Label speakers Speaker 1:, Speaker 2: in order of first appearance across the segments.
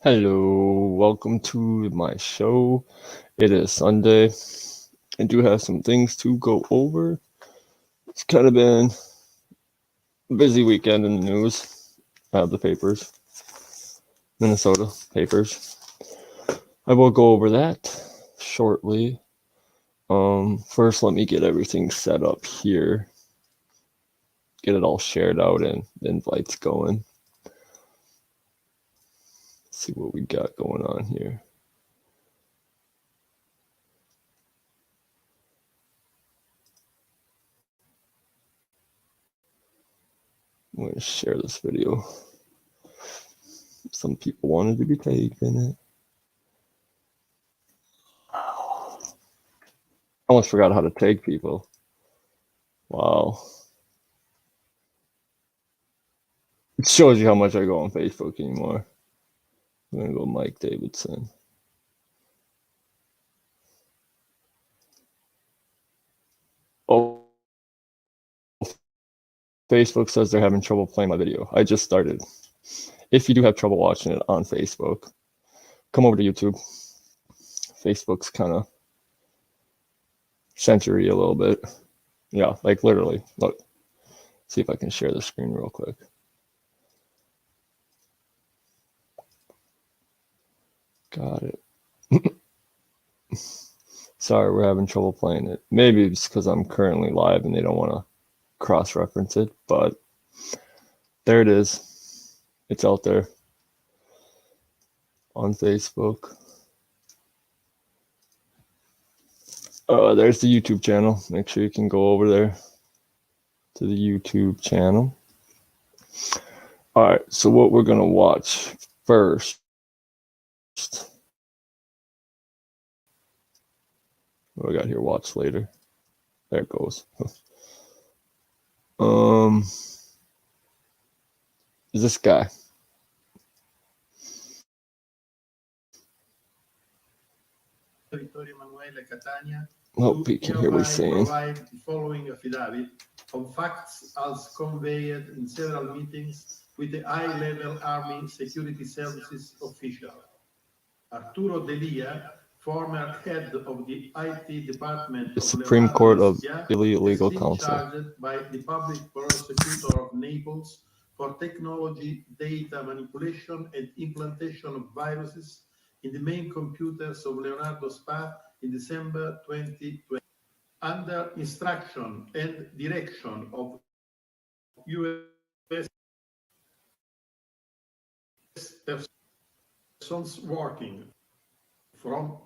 Speaker 1: Hello, welcome to my show. It is Sunday. I do have some things to go over. It's kind of been a busy weekend in the news. I have the papers, Minnesota papers. I will go over that shortly. First, let me get everything set up here. Get it all shared out and the invites going. Let's see what we got going on here. I'm going to share this video. Some people wanted to be tagged in it. I almost forgot how to tag people. Wow. It shows you how much I go on Facebook anymore. I'm going to go Mike Davidson. Oh, Facebook says they're having trouble playing my video. I just started. If you do have trouble watching it on Facebook, come over to YouTube. Facebook's kind of censory a little bit. Yeah, like literally. Look, see if I can share the screen real quick. Got it. Sorry, we're having trouble playing it. Maybe it's because I'm currently live and they don't want to cross-reference it, but there it is. It's out there on Facebook. There's the YouTube channel. Make sure you can go over there to the YouTube channel. All right, so what we're going to watch first. What I got here, watch later. There it goes. Is this guy.
Speaker 2: Vittorio Emanuele Catania.
Speaker 1: Hope you can hear what he's saying.
Speaker 2: Provide the following affidavit of facts as conveyed in several meetings with the high-level Army Security Services official. Arturo Delia, former head of the IT department
Speaker 1: The
Speaker 2: of
Speaker 1: Supreme Court of Illegal Counsel,
Speaker 2: charged by the public prosecutor of Naples for technology, data manipulation, and implantation of viruses in the main computers of Leonardo Spa in December 2020. Under instruction and direction of U.S. persons working from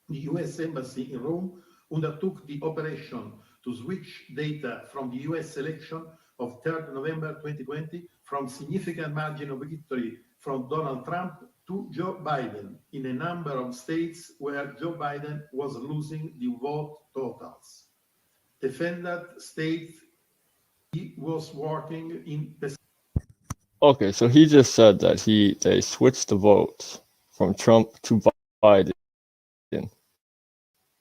Speaker 2: the U.S. Embassy in Rome, undertook the operation to switch data from the U.S. election of 3rd November 2020 from significant margin of victory from Donald Trump to Joe Biden in a number of states where Joe Biden was losing the vote totals. Defendant states he was working in...
Speaker 1: Okay, so he just said that they switched the votes from Trump to Biden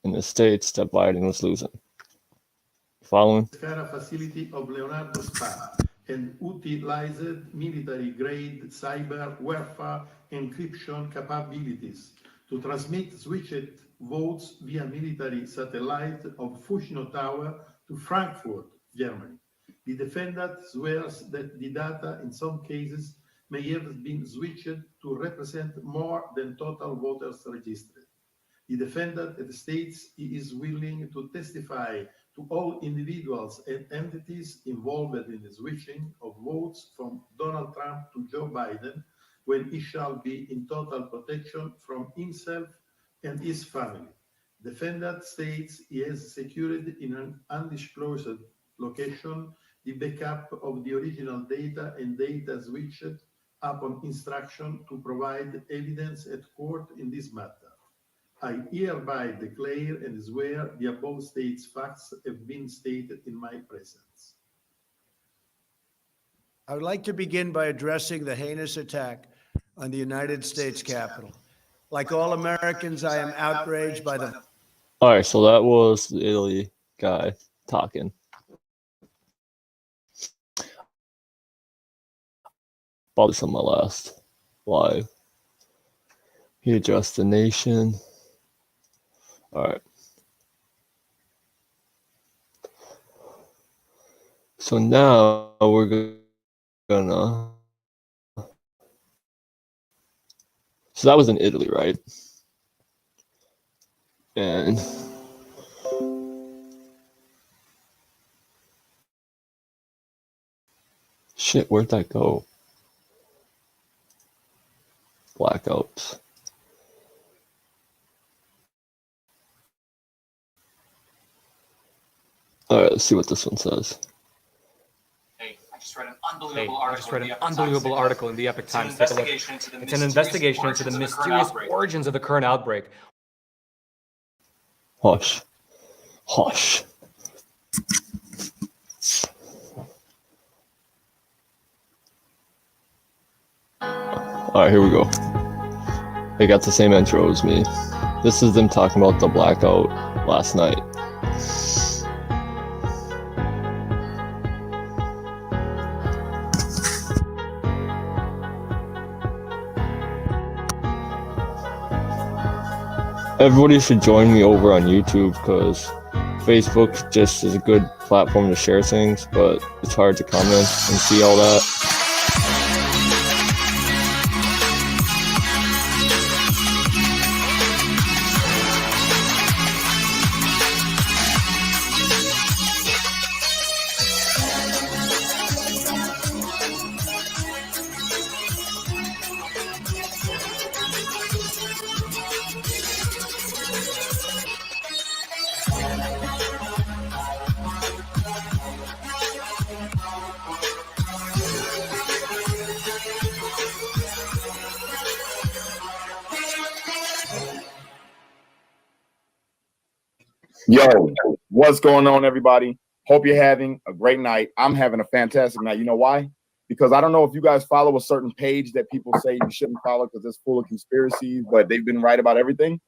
Speaker 1: in the states that Biden was losing. Following?
Speaker 2: Facility of Leonardo Spa and utilized military-grade cyber warfare encryption capabilities to transmit switched votes via military satellite of Fushino Tower to Frankfurt, Germany. The defendant swears that the data in some cases may have been switched to represent more than total voters registered. The defendant states he is willing to testify to all individuals and entities involved in the switching of votes from Donald Trump to Joe Biden when he shall be in total protection from himself and his family. Defendant states he has secured in an undisclosed location the backup of the original data and data switched upon instruction to provide evidence at court in this matter. I hereby declare and swear the above stated facts have been stated in my presence.
Speaker 3: I would like to begin by addressing the heinous attack on the United States Capitol. Like all Americans, I am outraged by the...
Speaker 1: All right, so that was the Italy guy talking. About this on my last live. He addressed the nation. All right. So now we're gonna. So that was in Italy, right? And shit, where'd that go? Blackouts. All right, let's see what this one says.
Speaker 4: Hey, I just read an unbelievable article in the Epoch Times. Take a look. It's an investigation into the mysterious origins of the current outbreak.
Speaker 1: Hush. Hush. All right, here we go. They got the same intro as me. This is them talking about the blackout last night. Everybody should join me over on YouTube because Facebook just is a good platform to share things, but it's hard to comment and see all that.
Speaker 5: Yo, what's going on, everybody? Hope you're having a great night. I'm having a fantastic night. You know why? Because I don't know if you guys follow a certain page that people say you shouldn't follow because it's full of conspiracies, but they've been right about everything.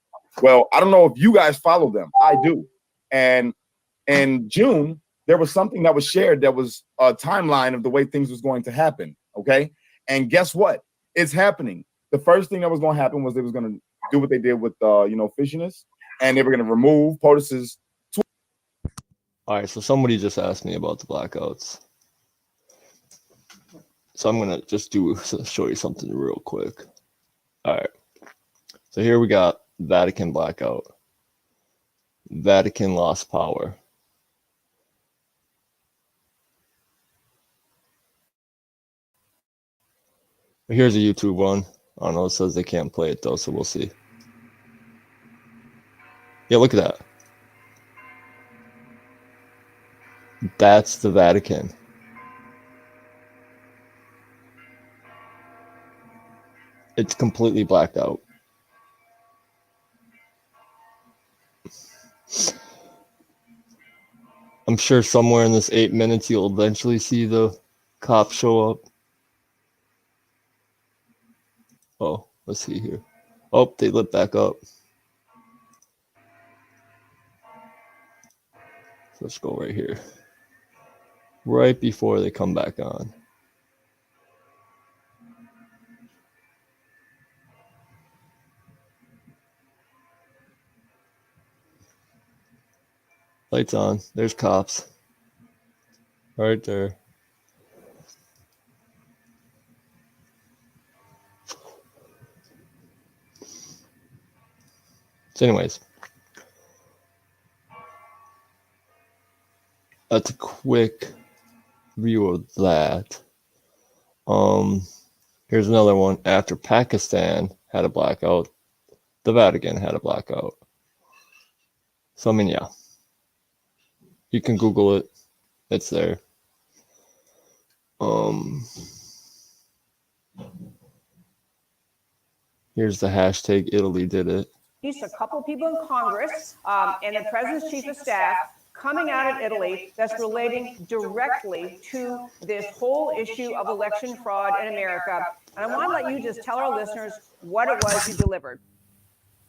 Speaker 5: Well, I don't know if you guys follow them. I do. And in June, there was something that was shared that was a timeline of the way things was going to happen. Okay. And guess what? It's happening. The first thing that was going to happen was they was going to do what they did with, Fishiness. And they were going to remove POTUS's.
Speaker 1: All right, so somebody just asked me about the blackouts. So I'm going to just show you something real quick. All right. So here we got Vatican blackout. Vatican lost power. Here's a YouTube one. I don't know, it says they can't play it though, so we'll see. Yeah, look at that. That's the Vatican. It's completely blacked out. I'm sure somewhere in this 8 minutes you'll eventually see the cops show up. Oh, let's see here. Oh, they lit back up. So let's go right here. Right before they come back on. Lights on. There's cops. Right there. So anyways. That's a quick view of that. Here's another one. After Pakistan had a blackout, the Vatican had a blackout. So I mean, yeah. You can Google it. It's there. Here's the hashtag Italy did it.
Speaker 6: A couple people in Congress and the president's chief of staff coming out of Italy that's relating directly to this whole issue of election fraud in America. And I want to let you just tell our listeners what it was you delivered.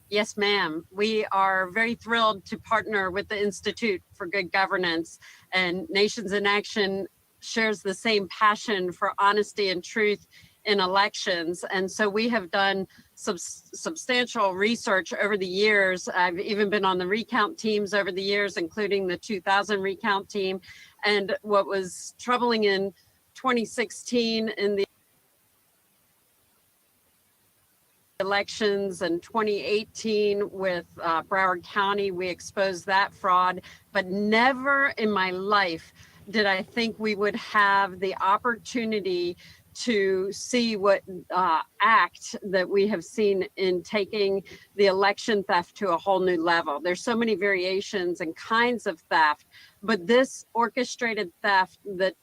Speaker 7: Yes, ma'am. We are very thrilled to partner with the Institute for Good Governance, and Nations in Action shares the same passion for honesty and truth in elections. And so we have done substantial research over the years. I've even been on the recount teams over the years, including the 2000 recount team. And what was troubling in 2016 in the elections and 2018 with Broward County, we exposed that fraud, but never in my life did I think we would have the opportunity to see what act that we have seen in taking the election theft to a whole new level. There's so many variations and kinds of theft, but this orchestrated theft that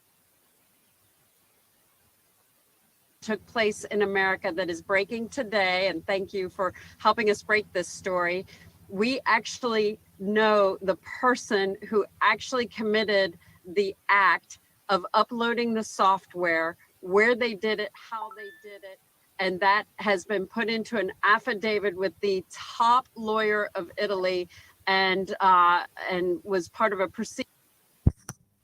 Speaker 7: took place in America that is breaking today, and thank you for helping us break this story. We actually know the person who actually committed the act of uploading the software, where they did it, how they did it, and that has been put into an affidavit with the top lawyer of Italy, and was part of a proceeding.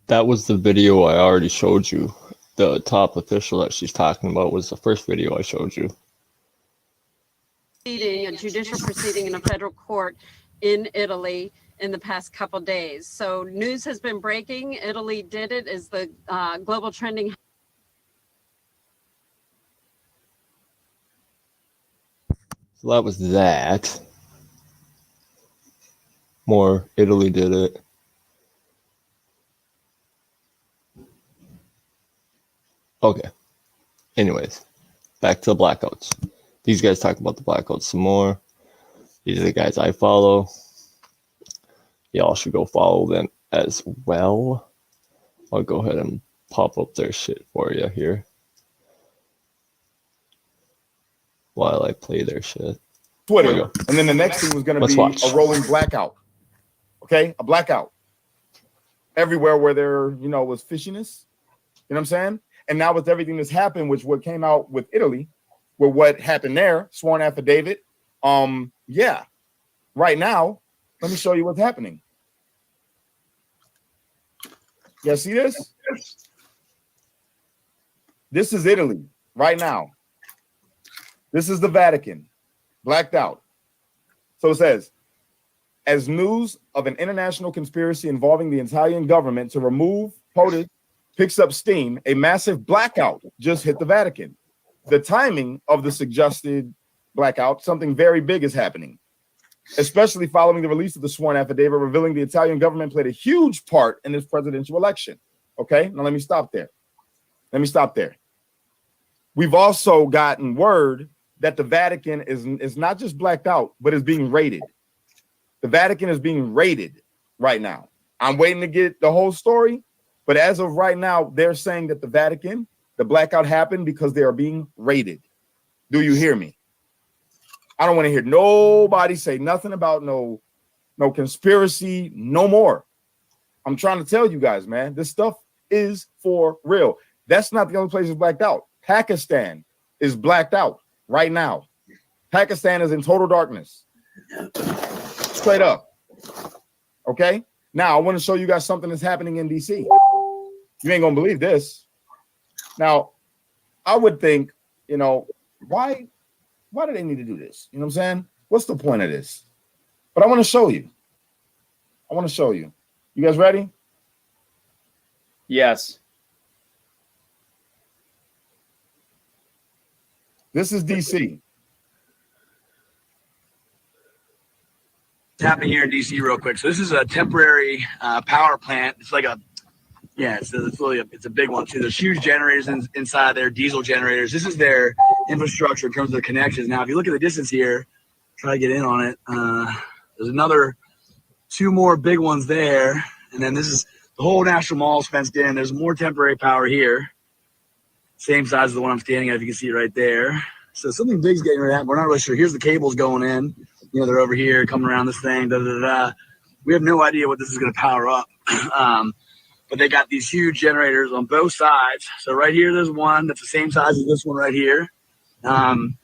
Speaker 1: That was the video I already showed you. The top official that she's talking about was the first video I showed you.
Speaker 7: A judicial proceeding in a federal court in Italy in the past couple days. So news has been breaking. Italy did it as the global trending.
Speaker 1: So that was that. More Italy did it. Okay. Anyways, back to the blackouts. These guys talk about the blackouts some more. These are the guys I follow. Y'all should go follow them as well. I'll go ahead and pop up their shit for you here while I play their shit.
Speaker 5: Twitter. And then the next thing was going to be a rolling blackout. Okay? A blackout. Everywhere where there, was fishiness. You know what I'm saying? And now with everything that's happened, which what came out with Italy, with what happened there, sworn affidavit. Yeah. Right now, let me show you what's happening. Yeah, see this? This is Italy right now. This is the Vatican, blacked out. So it says, as news of an international conspiracy involving the Italian government to remove POTUS picks up steam, a massive blackout just hit the Vatican. The timing of the suggested blackout, something very big is happening, especially following the release of the sworn affidavit revealing the Italian government played a huge part in this presidential election. Okay, now let me stop there. We've also gotten word that the Vatican is not just blacked out, but is being raided. The Vatican is being raided right now. I'm waiting to get the whole story, but as of right now, they're saying that the Vatican, the blackout happened because they are being raided. Do you hear me? I don't want to hear nobody say nothing about no conspiracy, no more. I'm trying to tell you guys, man, this stuff is for real. That's not the only place that's blacked out. Pakistan is blacked out right now. Pakistan is in total darkness. Straight up. Okay? Now, I want to show you guys something that's happening in DC. You ain't going to believe this. Now, I would think, why do they need to do this? You know what I'm saying? What's the point of this? But I want to show you. You guys ready?
Speaker 8: Yes.
Speaker 5: This is DC.
Speaker 8: It's happening here in DC real quick. So this is a temporary power plant. It's like it's a big one too. There's huge generators inside there, diesel generators. This is their infrastructure in terms of the connections. Now, if you look at the distance here, try to get in on it. There's another 2 more big ones there. And then this is the whole National Mall's fenced in. There's more temporary power here. Same size as the one I'm standing at, if you can see it right there. So something big's getting rid of that. We're not really sure. Here's the cables going in. They're over here coming around this thing. We have no idea what this is going to power up. But they got these huge generators on both sides. So right here, there's one that's the same size as this one right here. And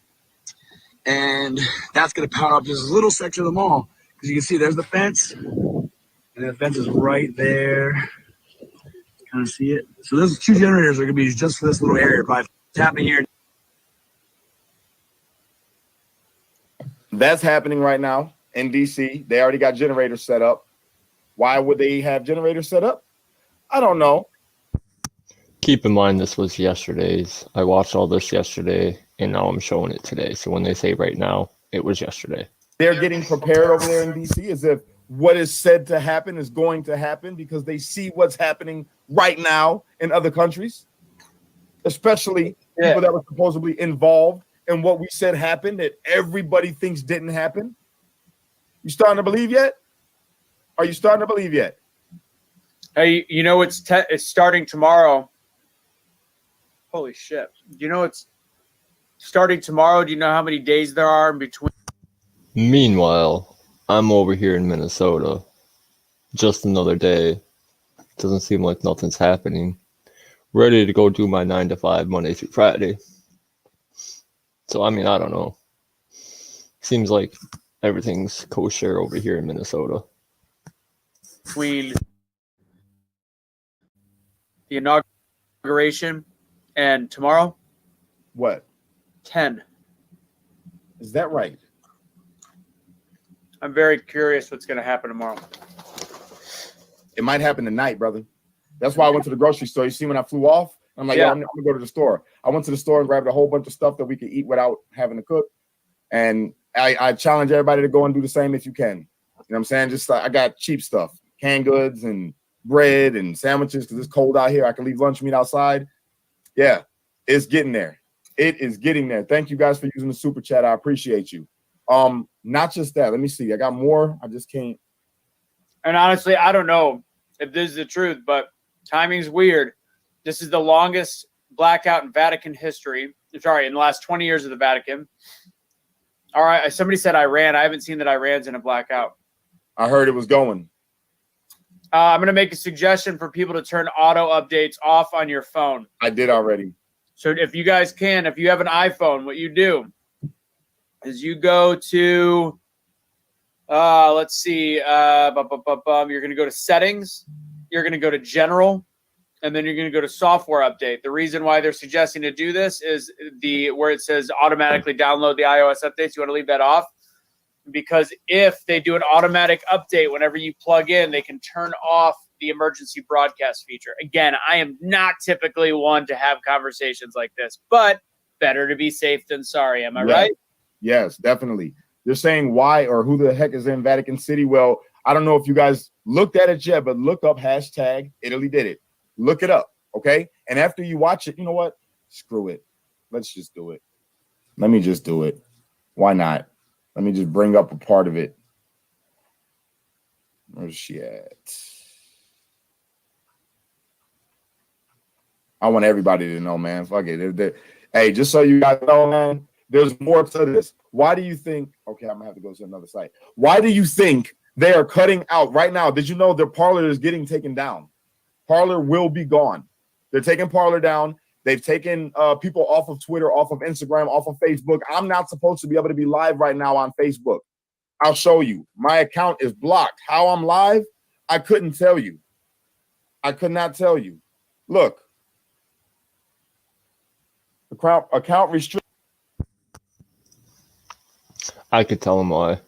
Speaker 8: that's going to power up this little section of the mall. Because you can see there's the fence. And the fence is right there. Kind of see it. So those 2 generators are going to be used just for this little area. Probably. It's happening here.
Speaker 5: That's happening right now in DC. They already got generators set up. Why would they have generators set up? I don't know.
Speaker 1: Keep in mind, this was yesterday's. I watched all this yesterday, and now I'm showing it today. So when they say right now, it was yesterday.
Speaker 5: They're getting prepared over there in DC as if what is said to happen is going to happen because they see what's happening right now in other countries, especially people that were supposedly involved in what we said happened that everybody thinks didn't happen. You starting to believe yet? Are you starting to believe yet?
Speaker 9: Hey, you know it's starting tomorrow. Holy shit. You know it's starting tomorrow. Do you know how many days there are in between?
Speaker 1: Meanwhile, I'm over here in Minnesota. Just another day. Doesn't seem like nothing's happening. Ready to go do my 9 to 5 Monday through Friday. So, I mean, I don't know. Seems like everything's kosher over here in Minnesota.
Speaker 9: Between the inauguration and tomorrow?
Speaker 5: What?
Speaker 9: 10.
Speaker 5: Is that right?
Speaker 9: I'm very curious what's going to happen tomorrow.
Speaker 5: It might happen tonight, brother. That's why I went to the grocery store. You see, when I flew off, I'm like, yeah, I'm gonna go to the store. I went to the store and grabbed a whole bunch of stuff that we could eat without having to cook. And I challenge everybody to go and do the same if you can. You know what I'm saying? Just I got cheap stuff, canned goods and bread and sandwiches because it's cold out here. I can leave lunch meat outside. Yeah, it's getting there. It is getting there. Thank you guys for using the super chat. I appreciate you. Not just that. Let me see. I got more. I just can't.
Speaker 9: And honestly, I don't know if this is the truth, but timing's weird. This is the longest blackout in Vatican history. Sorry, in the last 20 years of the Vatican. All right, somebody said Iran. I haven't seen that Iran's in a blackout.
Speaker 5: I heard it was going.
Speaker 9: I'm going to make a suggestion for people to turn auto updates off on your phone.
Speaker 5: I did already.
Speaker 9: So if you guys can, if you have an iPhone, what you do is you go to, let's see, you're going to go to settings, you're going to go to general, and then you're going to go to software update. The reason why they're suggesting to do this is where it says automatically download the iOS updates. You want to leave that off because if they do an automatic update whenever you plug in, they can turn off the emergency broadcast feature. Again, I am not typically one to have conversations like this, but better to be safe than sorry. Am I right?
Speaker 5: Yes, definitely. They're saying why or who the heck is in Vatican City. Well, I don't know if you guys looked at it yet, but look up hashtag Italy did it. Look it up, okay? And after you watch it, you know what? Screw it. Let's just do it. Let me just do it. Why not? Let me just bring up a part of it. Where's she at? I want everybody to know, man. Fuck it. Hey, just so you guys know, man, there's more to this. Why do you think? Okay, I'm gonna have to go to another site. Why do you think they are cutting out right now? Did you know their Parler is getting taken down? Parler will be gone. They're taking Parler down. They've taken people off of Twitter, off of Instagram, off of Facebook. I'm not supposed to be able to be live right now on Facebook. I'll show you. My account is blocked. How I'm live, I couldn't tell you. I could not tell you. Look. The account restrict.
Speaker 1: I could tell him why.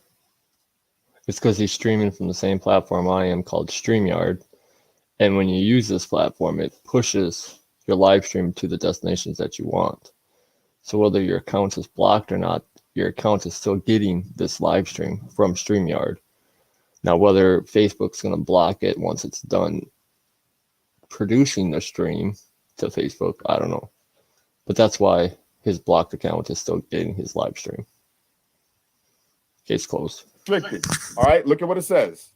Speaker 1: It's because he's streaming from the same platform I am called StreamYard. And when you use this platform, it pushes your live stream to the destinations that you want. So whether your account is blocked or not, your account is still getting this live stream from StreamYard. Now, whether Facebook's going to block it once it's done producing the stream to Facebook, I don't know. But that's why his blocked account is still getting his live stream. Case closed.
Speaker 5: Restricted. All right, look at what it says.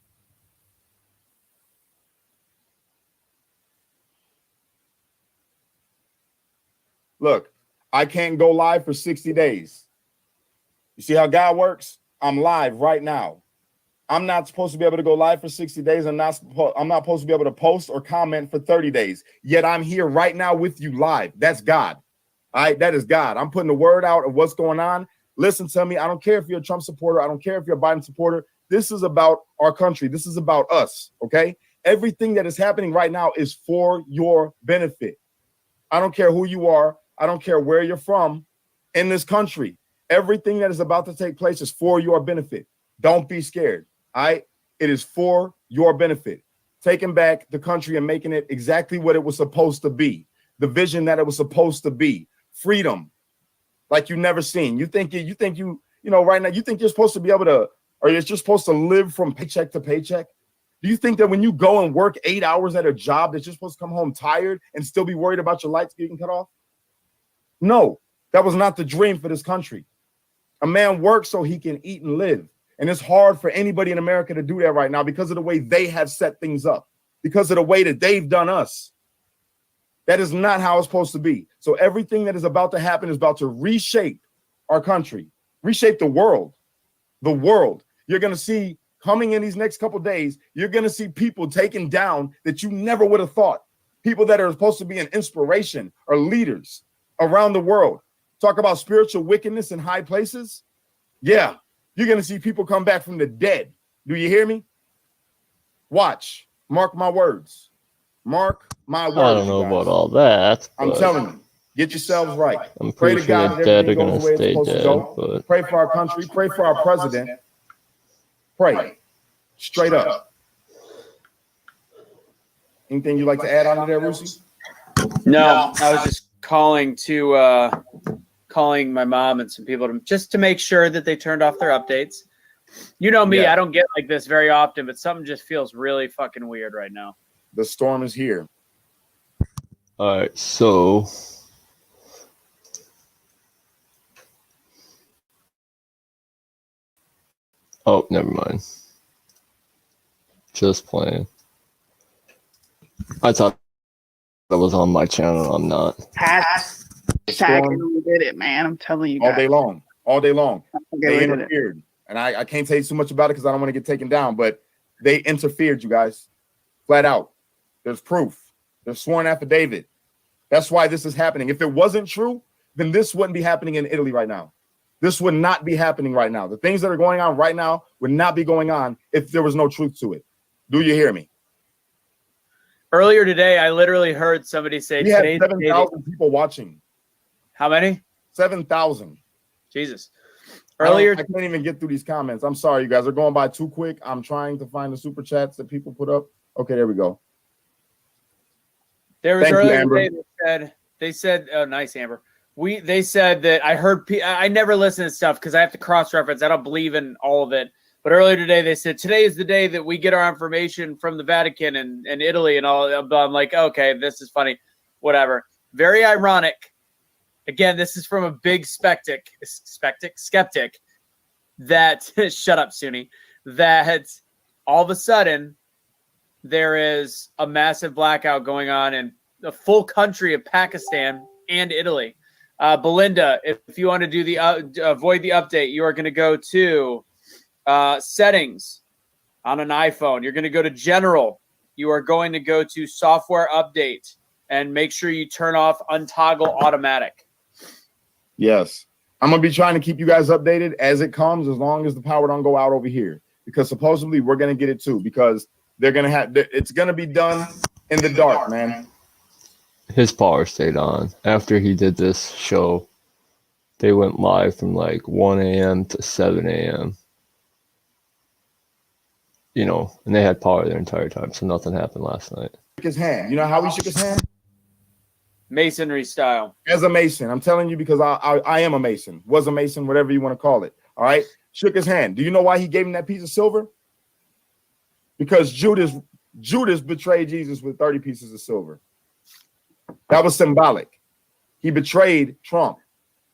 Speaker 5: Look, I can't go live for 60 days. You see how God works? I'm live right now. I'm not supposed to be able to go live for 60 days. I'm not supposed to be able to post or comment for 30 days. Yet I'm here right now with you live. That's God. All right, that is God. I'm putting the word out of what's going on. Listen to me. I don't care if you're a Trump supporter. I don't care if you're a Biden supporter. This is about our country. This is about us, okay? Everything that is happening right now is for your benefit. I don't care who you are. I don't care where you're from in this country. Everything that is about to take place is for your benefit. Don't be scared. All right? It is for your benefit. Taking back the country and making it exactly what it was supposed to be. The vision that it was supposed to be. Freedom. Like you never seen. You think you know, right now, you think you're supposed to be able to, or you're just supposed to live from paycheck to paycheck? Do you think that when you go and work 8 hours at a job that you're supposed to come home tired and still be worried about your lights getting cut off? No, that was not the dream for this country. A man works so he can eat and live. And it's hard for anybody in America to do that right now because of the way they have set things up, because of the way that they've done us. That is not how it's supposed to be. So everything that is about to happen is about to reshape our country, reshape the world. The world. You're going to see coming in these next couple of days, you're going to see people taken down that you never would have thought. People that are supposed to be an inspiration or leaders around the world. Talk about spiritual wickedness in high places. Yeah, you're going to see people come back from the dead. Do you hear me? Watch. Mark my words. Mark my words.
Speaker 1: I don't know about all that.
Speaker 5: I'm telling you, get yourselves right.
Speaker 1: I'm
Speaker 5: Pray
Speaker 1: pretty
Speaker 5: to
Speaker 1: sure
Speaker 5: God
Speaker 1: the
Speaker 5: that
Speaker 1: dead are
Speaker 5: everything
Speaker 1: going
Speaker 5: goes
Speaker 1: to
Speaker 5: the way it's
Speaker 1: stay
Speaker 5: supposed to
Speaker 1: dead.
Speaker 5: go.
Speaker 1: But
Speaker 5: Pray for our country. Pray for our president. Pray. Straight up. Anything you'd like to add on to there, Rusi?
Speaker 9: No, I was just calling my mom and some people to make sure that they turned off their updates. You know me,
Speaker 5: Yeah.
Speaker 9: I don't get like this very often, but something just feels really fucking weird right now.
Speaker 5: The storm is here.
Speaker 1: all right, so oh, never mind. Just playing. I thought that was on my channel. I'm not.
Speaker 10: Hashtag we did it, man. I'm telling you guys.
Speaker 5: All day long. All day long.
Speaker 10: Okay,
Speaker 5: They
Speaker 10: we did it.
Speaker 5: interfered. And I can't tell you too much about it because I don't want to get taken down, but they interfered, you guys. Flat out. There's proof. There's sworn affidavit. That's why this is happening. If it wasn't true, then this wouldn't be happening in Italy right now. This would not be happening right now. The things that are going on right now would not be going on if there was no truth to it. Do you hear me?
Speaker 9: Earlier today, I literally heard somebody say
Speaker 5: We had
Speaker 9: today's the day that-
Speaker 5: 7,000 people watching.
Speaker 9: How many?
Speaker 5: 7,000.
Speaker 9: Jesus.
Speaker 5: I
Speaker 9: Earlier,
Speaker 5: can't even get through these comments. I'm sorry, you guys are going by too quick. I'm trying to find the super chats that people put up. Okay, there we go.
Speaker 9: there was
Speaker 5: Thank you,
Speaker 9: earlier
Speaker 5: Amber.
Speaker 9: today they said, oh, nice, Amber. They said that I heard, I never listen to stuff because I have to cross-reference. I don't believe in all of it. But earlier today, they said, today is the day that we get our information from the Vatican and Italy and all. I'm like, okay, this is funny. Whatever. Very ironic. Again, this is from a big skeptic that, shut up, Sunni, that all of a sudden there is a massive blackout going on in the full country of Pakistan and Italy. Belinda, if you want to do the avoid the update, you are going to go to settings on an iPhone. You're going to go to general. You are going to go to software update and make sure you turn off untoggle automatic.
Speaker 5: Yes. I'm going to be trying to keep you guys updated as it comes, as long as the power don't go out over here, because supposedly we're going to get it too, because they're going to have, it's going to be done in the dark, man.
Speaker 1: His power stayed on. After he did this show, they went live from like 1 a.m. to 7 a.m. You know, and they had power their entire time, so nothing happened last night.
Speaker 5: Shook his hand. You know how he shook his hand?
Speaker 9: Masonry style.
Speaker 5: As a Mason. I'm telling you because I am a Mason. Was a Mason, whatever you want to call it. All right? Shook his hand. Do you know why he gave him that piece of silver? Because Judas betrayed Jesus with 30 pieces of silver. That was symbolic. He betrayed Trump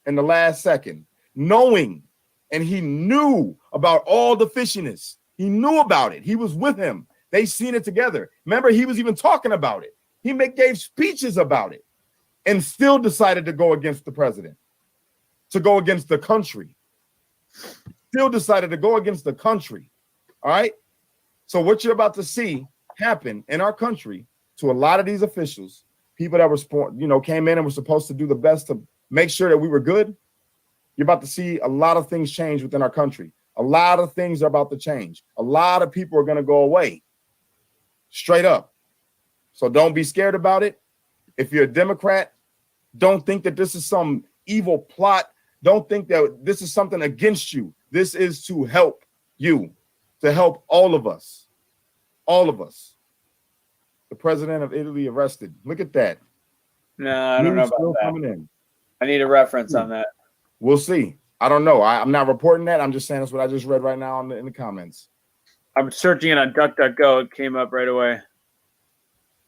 Speaker 5: in the last second, knowing, and he knew about all the fishiness. He knew about it. He was with him. They seen it together. Remember, he was even talking about it. He gave speeches about it and still decided to go against the president, to go against the country. Still decided to go against the country. All right? So what you're about to see happen in our country to a lot of these officials, people that were, came in and were supposed to do the best to make sure that we were good, you're about to see a lot of things change within our country. A lot of things are about to change. A lot of people are going to go away. Straight up. So don't be scared about it. If you're a Democrat, don't think that this is some evil plot Don't think that this is something against you. This is to help you, to help all of us. All of us. The president of Italy arrested. Look at that.
Speaker 9: No, I don't know about
Speaker 5: Still
Speaker 9: that.
Speaker 5: coming in.
Speaker 9: I need a reference on that.
Speaker 5: We'll see. I don't know. I'm not reporting that. I'm just saying that's what I just read right now in the comments.
Speaker 9: I'm searching it on DuckDuckGo. It came up right away.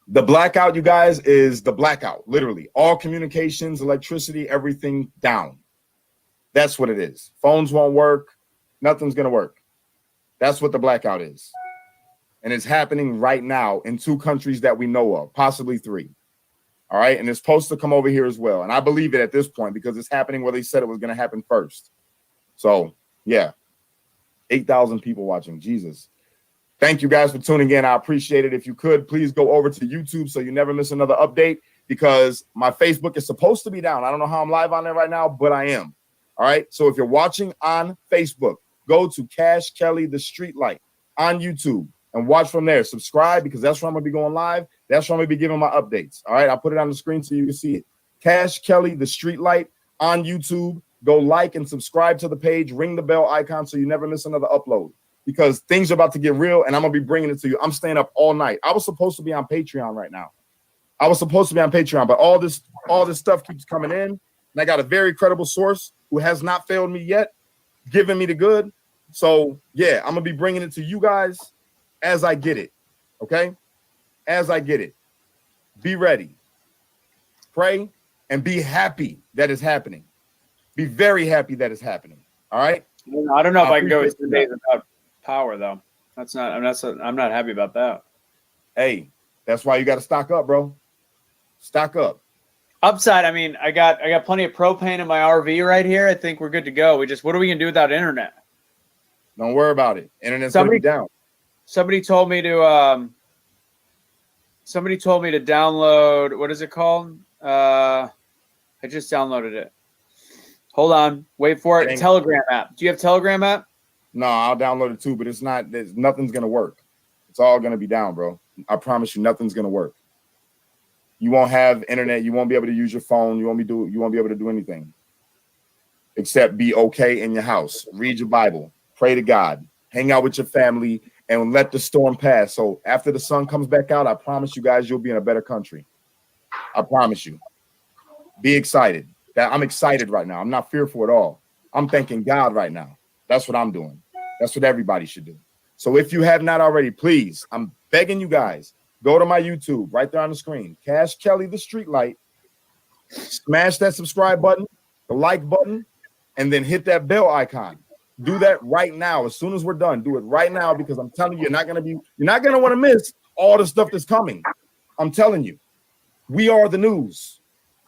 Speaker 5: The blackout, you guys, is the blackout. Literally, all communications, electricity, everything down. That's what it is. Phones won't work. Nothing's gonna work. That's what the blackout is, and it's happening right now in 2 countries that we know of, possibly 3. All right, and it's supposed to come over here as well, and I believe it at this point because it's happening where they said it was gonna happen first. So yeah, 8,000 people watching. Jesus. Thank you guys for tuning in. I appreciate it. If you could, please go over to YouTube so you never miss another update, because my Facebook is supposed to be down. I don't know how I'm live on there right now, but I am. All right. So if you're watching on Facebook, go to Cash Kelly the Streetlight on YouTube and watch from there. Subscribe, because that's where I'm going to be going live. That's where I'm going to be giving my updates. All right. I'll put it on the screen so you can see it. Cash Kelly the Streetlight on YouTube. Go like and subscribe to the page. Ring the bell icon so you never miss another upload, because things are about to get real and I'm going to be bringing it to you. I'm staying up all night. I was supposed to be on Patreon right now. But all this stuff keeps coming in, and I got a very credible source who has not failed me yet, giving me the good. So yeah, I'm going to be bringing it to you guys as I get it. Okay. As I get it. Be ready. Pray and be happy that it's happening. Be very happy that it's happening. All right.
Speaker 9: I don't know if I can go
Speaker 5: appreciate
Speaker 9: 2 days without power though. I'm not happy about that.
Speaker 5: Hey, that's why you got to stock up, bro. Stock up.
Speaker 9: Upside, I mean, I got plenty of propane in my RV right here. I think we're good to go. What are we gonna do without internet?
Speaker 5: Don't worry about it. Internet's gonna be down.
Speaker 9: Somebody told me to download, what is it called? I just downloaded it. Hold on, wait for it. Telegram app. Do you have Telegram app?
Speaker 5: No, I'll download it too, but nothing's gonna work. It's all gonna be down, bro. I promise you, nothing's gonna work. You won't have internet. You won't be able to use your phone. You won't be able to do anything except be okay in your house. Read your Bible. Pray to God. Hang out with your family and let the storm pass. So after the sun comes back out, I promise you guys, you'll be in a better country. I promise you. Be excited. I'm excited right now. I'm not fearful at all. I'm thanking God right now. That's what I'm doing. That's what everybody should do. So if you have not already, please, I'm begging you guys, go to my YouTube right there on the screen. Cash Kelly the Streetlight. Smash that subscribe button, the like button, and then hit that bell icon. Do that right now. As soon as we're done, do it right now, because I'm telling you, you're not gonna want to miss all the stuff that's coming. I'm telling you, we are the news.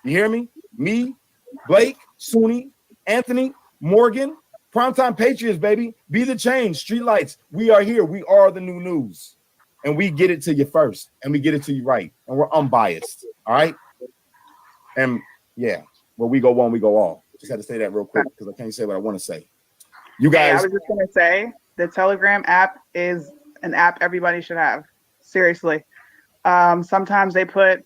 Speaker 5: You hear me? Me, Blake, Suni, Anthony, Morgan, Primetime Patriots, baby. Be the change. Streetlights. We are here. We are the new news. And we get it to you first. And we get it to you right. And we're unbiased. All right? And yeah, where we go one, we go all. Just had to say that real quick because I can't say what I want to say. You
Speaker 10: Hey,
Speaker 5: guys.
Speaker 10: I was just going to say the Telegram app is an app everybody should have. Seriously. Sometimes they put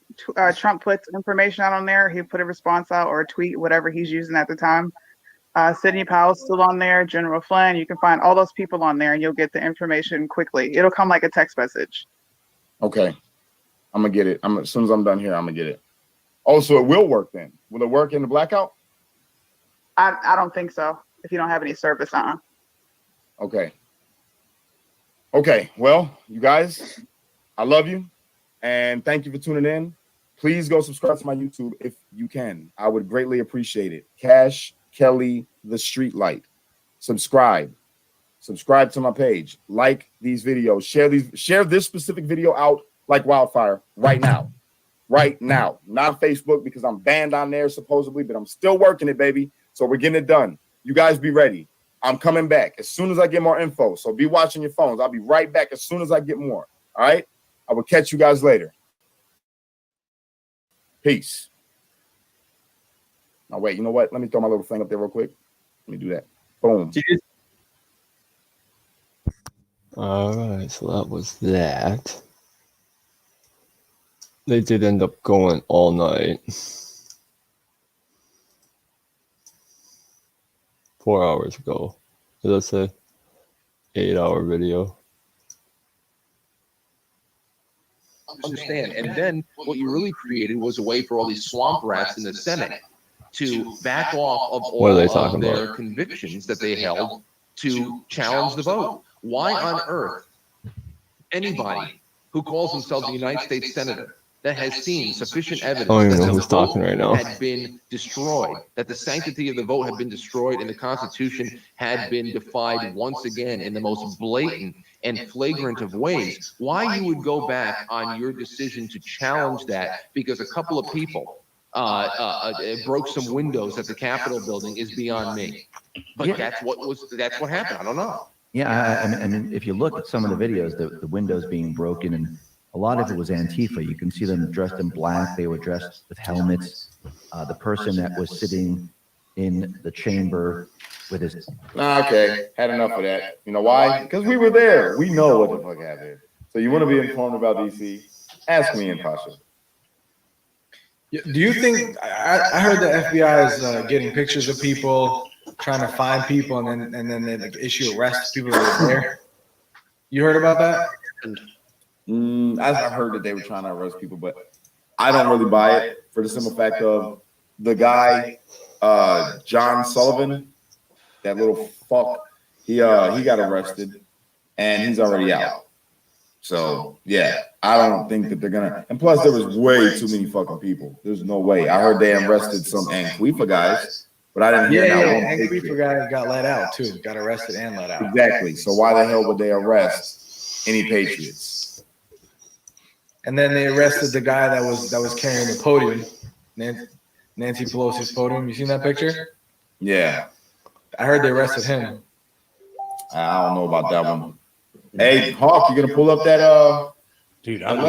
Speaker 10: Trump puts information out on there. He put a response out or a tweet, whatever he's using at the time. Sidney Powell's still on there. General Flynn. You can find all those people on there, and you'll get the information quickly. It'll come like a text message.
Speaker 5: Okay, I'm gonna get it. As soon as I'm done here, I'm gonna get it. Oh, so it will work then? Will it work in the blackout?
Speaker 10: I don't think so. If you don't have any service on.
Speaker 5: Okay. Okay. Well, you guys, I love you. And thank you for tuning in. Please go subscribe to my YouTube if you can. I would greatly appreciate it. Cash Kelly the Streetlight. Subscribe to my page. Like these videos. Share this specific video out like wildfire right now. Right now. Not Facebook because I'm banned on there supposedly, but I'm still working it, baby. So we're getting it done. You guys be ready. I'm coming back as soon as I get more info. So be watching your phones. I'll be right back as soon as I get more. All right. I will catch you guys later. Peace. Now, wait, you know what? Let me throw my little thing up there real quick. Let me do that. Boom.
Speaker 1: All right, so that was that. They did end up going all night. 4 hours ago. Let's say 8-hour video.
Speaker 11: Understand. And then what you really created was a way for all these swamp rats in the Senate to back off of
Speaker 1: What are they
Speaker 11: all
Speaker 1: talking
Speaker 11: of their
Speaker 1: about?
Speaker 11: convictions that they held to challenge the vote. Why on earth anybody who calls themselves a United States Senator that has seen sufficient evidence
Speaker 1: I don't even
Speaker 11: that
Speaker 1: know
Speaker 11: the
Speaker 1: who's talking
Speaker 11: vote
Speaker 1: right now.
Speaker 11: had been destroyed, that the sanctity of the vote had been destroyed, and the Constitution had been defied once again in the most blatant and flagrant of ways, why you would go back on your decision to challenge that because a couple of people broke some windows at the Capitol building is beyond me. But that's what happened. I don't know.
Speaker 12: Yeah, I mean, if you look at some of the videos, the windows being broken, and a lot of it was Antifa. You can see them dressed in black. They were dressed with helmets. The person that was sitting in the chamber with his...
Speaker 5: Okay, had enough of that. You know why? Because we were there. We know what the fuck happened. So you want to be informed about DC? Ask me and Pasha.
Speaker 13: Do you think I heard the FBI is getting pictures of people, trying to find people, and then they like issue arrests people that are there? You heard about that?
Speaker 5: I've heard that they were trying to arrest people, but I don't really buy it for the simple fact of the guy, John Sullivan, that little fuck. He got arrested, and he's already out. So yeah, I don't think that they're gonna. And plus, there was way too many fucking people. There's no way. I heard they arrested some Antifa guys, but I didn't hear that one.
Speaker 13: Antifa guy got let out too. Got arrested and let out.
Speaker 5: Exactly. So why the hell would they arrest any patriots?
Speaker 13: And then they arrested the guy that was carrying the podium, Nancy Pelosi's podium. You seen that picture?
Speaker 5: Yeah,
Speaker 13: I heard they arrested him.
Speaker 5: I don't know about that one. Hey, Hawk, you gonna pull up that?
Speaker 14: Dude, I'm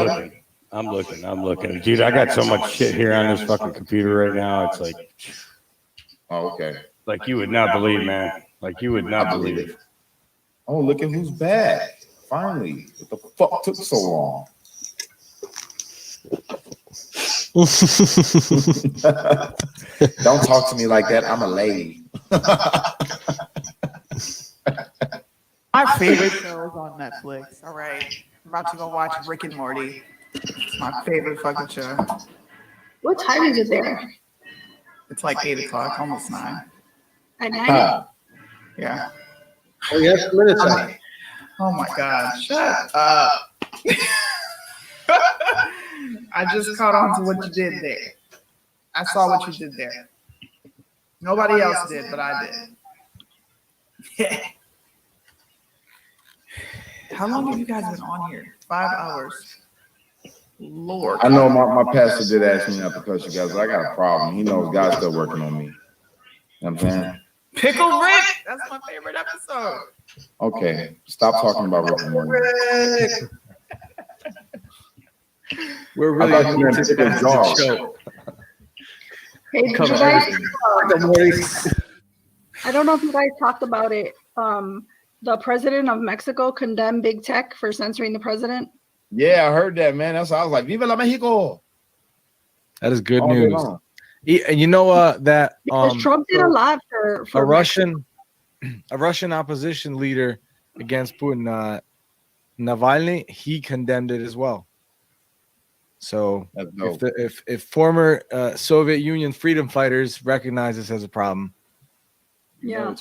Speaker 14: looking. Dude, I got so much shit here on this fucking computer right now. It's like,
Speaker 5: oh, okay.
Speaker 14: Like you would not believe, man. Like you would not believe it.
Speaker 5: Oh, look at who's back. Finally. What the fuck took so long? Don't talk to me like that. I'm a lady.
Speaker 15: My favorite show is on Netflix. All right. I'm about to go watch Rick and Morty. It's my favorite fucking show.
Speaker 16: What time is it there?
Speaker 15: It's like 8 o'clock, almost 9.
Speaker 16: At night?
Speaker 15: Yeah.
Speaker 13: Oh, you have some minutes on.
Speaker 15: Oh my God. Shut up. I just caught on to what you did there. I saw what you did there. Nobody else did, but I did. Yeah. How long have you guys been on here? 5 hours. Lord.
Speaker 5: I know my pastor did ask me not to cuss you guys, but I got a problem. He knows God's still working on me. You know what I'm saying?
Speaker 15: Pickle Rick! That's my favorite episode.
Speaker 5: Okay, stop talking about Rick and Morty.
Speaker 13: Rick. We're
Speaker 5: I
Speaker 13: really
Speaker 5: thought you meant Pickle Jar.
Speaker 16: Hey, did you guys, I don't know if you guys talked about it. The president of Mexico condemned big tech for censoring the president.
Speaker 5: Yeah, I heard that, man. That's why I was like, Viva la Mexico.
Speaker 13: That is good
Speaker 5: All day
Speaker 13: news.
Speaker 5: long.
Speaker 13: And you know that
Speaker 16: Because Trump did a lot for
Speaker 13: a Russian opposition leader against Putin, Navalny, he condemned it as well. So if former Soviet Union freedom fighters recognize this as a problem,
Speaker 16: Yeah.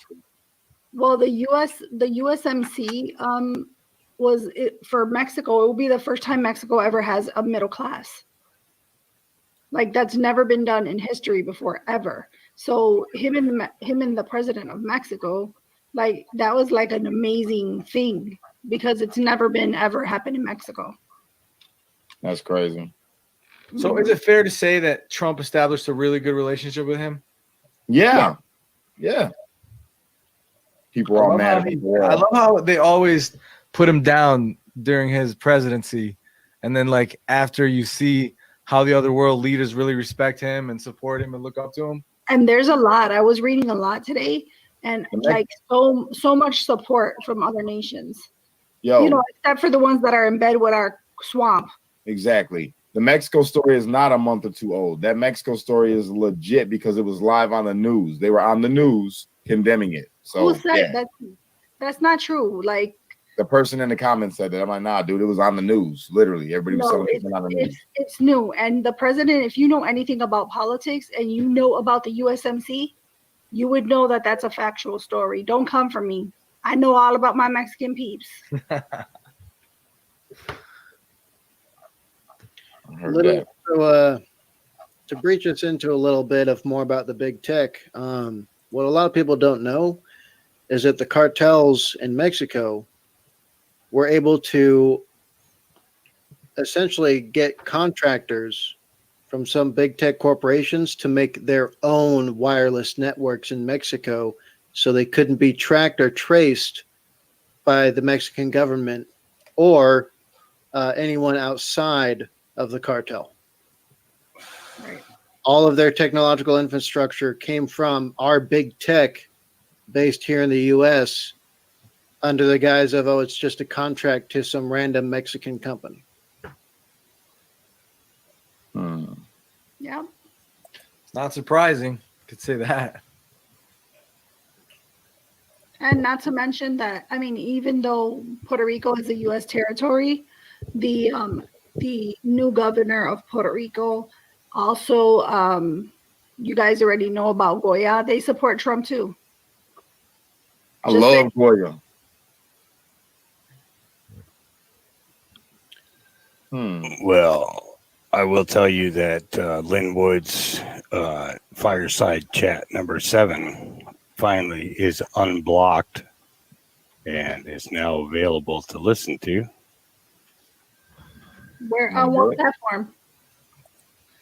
Speaker 16: Well, the USMC was it, for Mexico. It will be the first time Mexico ever has a middle class. Like that's never been done in history before, ever. So him and the president of Mexico, like that was like an amazing thing because it's never been ever happened in Mexico.
Speaker 5: That's crazy.
Speaker 13: So is it fair to say that Trump established a really good relationship with him?
Speaker 5: Yeah. People are all mad at people.
Speaker 13: I love how they always put him down during his presidency. And then like after you see how the other world leaders really respect him and support him and look up to him.
Speaker 16: And there's a lot. I was reading a lot today and like so much support from other nations.
Speaker 5: Yo.
Speaker 16: You know, except for the ones that are in bed with our swamp.
Speaker 5: Exactly. The Mexico story is not a month or two old. That Mexico story is legit because it was live on the news. They were on the news condemning it. So
Speaker 16: Who said that's not true? Like,
Speaker 5: the person in the comments said that. I'm like, nah, dude, it was on the news. Literally, everybody was
Speaker 16: no,
Speaker 5: telling me on the news.
Speaker 16: it's new. And the president, if you know anything about politics and you know about the USMC, you would know that that's a factual story. Don't come for me. I know all about my Mexican peeps.
Speaker 17: Little, to breach us into a little bit of more about the big tech, what a lot of people don't know is that the cartels in Mexico were able to essentially get contractors from some big tech corporations to make their own wireless networks in Mexico so they couldn't be tracked or traced by the Mexican government or anyone outside of the cartel.
Speaker 16: Right.
Speaker 17: All of their technological infrastructure came from our big tech based here in the U.S. under the guise of, oh, it's just a contract to some random Mexican company.
Speaker 16: Yeah.
Speaker 13: It's not surprising. Could say that.
Speaker 16: And not to mention that, I mean, even though Puerto Rico is a U.S. territory, the new governor of Puerto Rico also, you guys already know about Goya. They support Trump too.
Speaker 5: I love Goya.
Speaker 14: Well, I will tell you that Lynn Wood's fireside chat number 7 finally is unblocked and is now available to listen to.
Speaker 16: Where on what platform?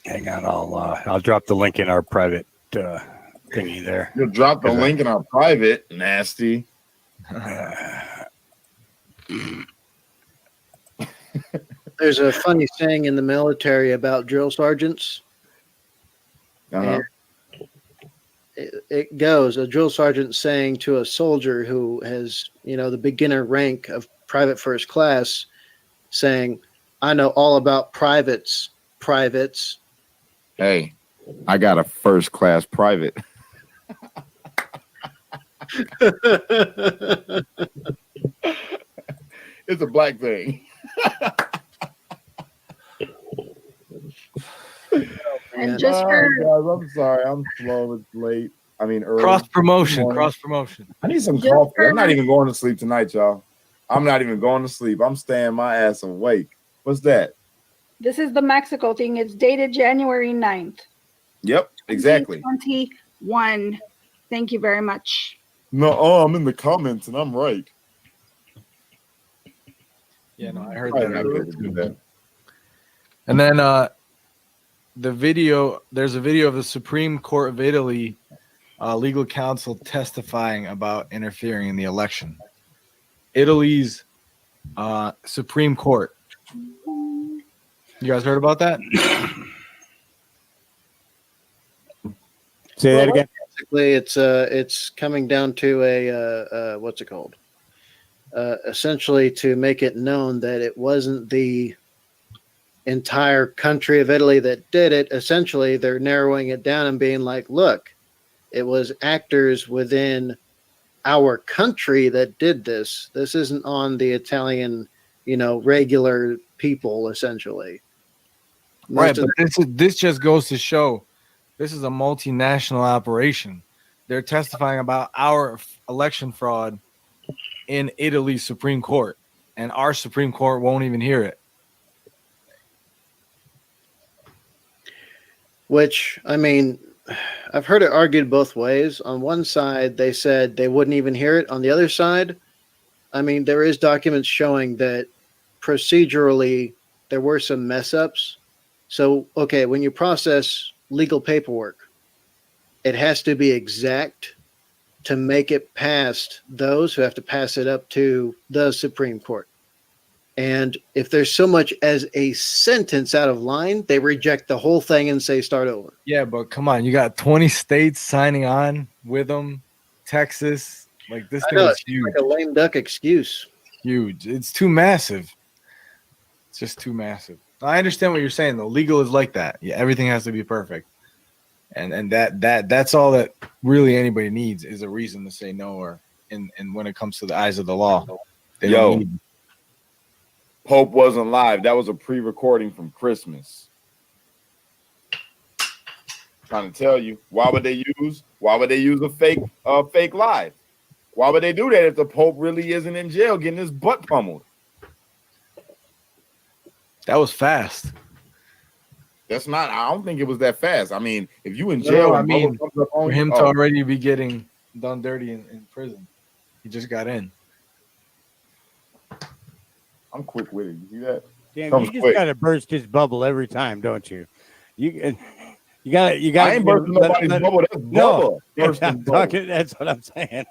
Speaker 14: Hang on, I'll drop the link in our private thingy there.
Speaker 5: You'll drop the link in our private, nasty.
Speaker 17: There's a funny saying in the military about drill sergeants.
Speaker 5: Uh-huh.
Speaker 17: It goes, a drill sergeant saying to a soldier who has, the beginner rank of private first class, saying, I know all about privates.
Speaker 5: Hey, I got a first class private. It's a black thing.
Speaker 16: And just for
Speaker 5: guys, I'm sorry, I'm slow. It's late. I mean, early.
Speaker 13: Cross promotion.
Speaker 5: I need some
Speaker 16: Just
Speaker 5: coffee.
Speaker 16: for-
Speaker 5: I'm not even going to sleep tonight, y'all. I'm not even going to sleep. I'm staying my ass awake. What's that?
Speaker 16: this is the Mexico thing. It's dated January 9th.
Speaker 5: Yep, exactly.
Speaker 16: 2021. Thank you very much.
Speaker 5: No, I'm in the comments and I'm right.
Speaker 13: Yeah, no, I heard
Speaker 5: Probably
Speaker 13: that.
Speaker 5: not good to do that.
Speaker 13: And then there's a video of the Supreme Court of Italy legal counsel testifying about interfering in the election. Italy's Supreme Court. You guys heard about that?
Speaker 14: Say that again.
Speaker 17: Basically, it's coming down to a what's it called? Essentially, to make it known that it wasn't the entire country of Italy that did it. Essentially, they're narrowing it down and being like, look, it was actors within our country that did this. This isn't on the Italian, regular people, essentially.
Speaker 13: Right, but this just goes to show this is a multinational operation. They're testifying about our election fraud in Italy's Supreme Court, and our Supreme Court won't even hear it.
Speaker 17: Which, I mean, I've heard it argued both ways. On one side, they said they wouldn't even hear it. On the other side, I mean, there is documents showing that procedurally there were some mess ups. So, okay, when you process legal paperwork, it has to be exact to make it past those who have to pass it up to the Supreme Court. And if there's so much as a sentence out of line, they reject the whole thing and say start over.
Speaker 13: Yeah, but come on, you got 20 states signing on with them. Texas, like this thing is huge.
Speaker 17: Like a lame duck excuse.
Speaker 13: Huge. It's too massive. It's just too massive. I understand what you're saying though. Legal is like that. Yeah, everything has to be perfect. And that's all that really anybody needs is a reason to say no. Or and when it comes to the eyes of the law, they don't need.
Speaker 5: Pope wasn't live. That was a pre-recording from Christmas. Trying to tell you, why would they use a fake live? Why would they do that if the Pope really isn't in jail getting his butt pummeled?
Speaker 13: That was fast.
Speaker 5: That's not. I don't think it was that fast. I mean, if you in jail,
Speaker 13: I mean,
Speaker 5: comes up on
Speaker 13: for him
Speaker 5: you,
Speaker 13: to already be getting done dirty in prison, he just got in.
Speaker 5: I'm quick with it. You see that?
Speaker 18: Damn, you just gotta burst his bubble every time, don't you? You gotta.
Speaker 5: I ain't bursting nobody's bubble. That's
Speaker 18: no,
Speaker 5: Bubba.
Speaker 18: I'm talking, that's what I'm saying.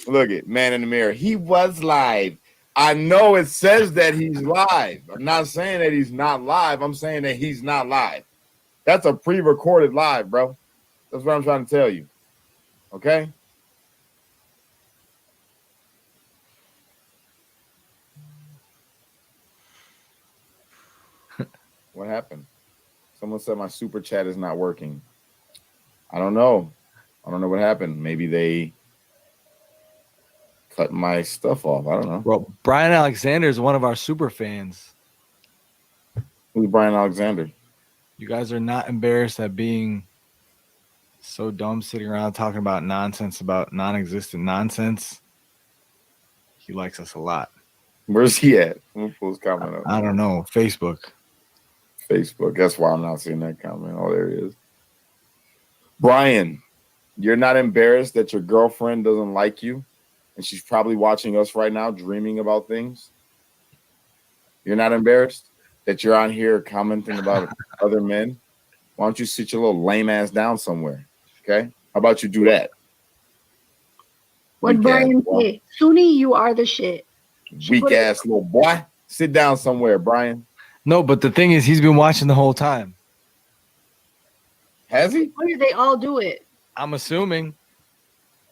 Speaker 5: Look at man in the mirror. He was live. I know it says that he's live. I'm not saying that he's not live. I'm saying that he's not live. That's a pre-recorded live, bro. That's what I'm trying to tell you. Okay? What happened? Someone said my super chat is not working. I don't know. I don't know what happened. Maybe they cut my stuff off. I don't know.
Speaker 13: Bro, Brian Alexander is one of our super fans.
Speaker 5: Who's Brian Alexander?
Speaker 13: You guys are not embarrassed at being so dumb, sitting around talking about nonsense, about non-existent nonsense. He likes us a lot.
Speaker 5: Where's he at? Let me pull his comment up.
Speaker 13: I don't know. Facebook.
Speaker 5: That's why I'm not seeing that comment. Oh, there he is. Brian, you're not embarrassed that your girlfriend doesn't like you, and she's probably watching us right now, dreaming about things. You're not embarrassed that you're on here commenting about other men. Why don't you sit your little lame ass down somewhere? Okay, how about you do that?
Speaker 16: What Brian say? Sunni, you are the shit.
Speaker 5: Weak ass little boy. Sit down somewhere, Brian.
Speaker 13: No, but the thing is, he's been watching the whole time.
Speaker 5: Has he?
Speaker 16: Why do they all do it?
Speaker 13: I'm assuming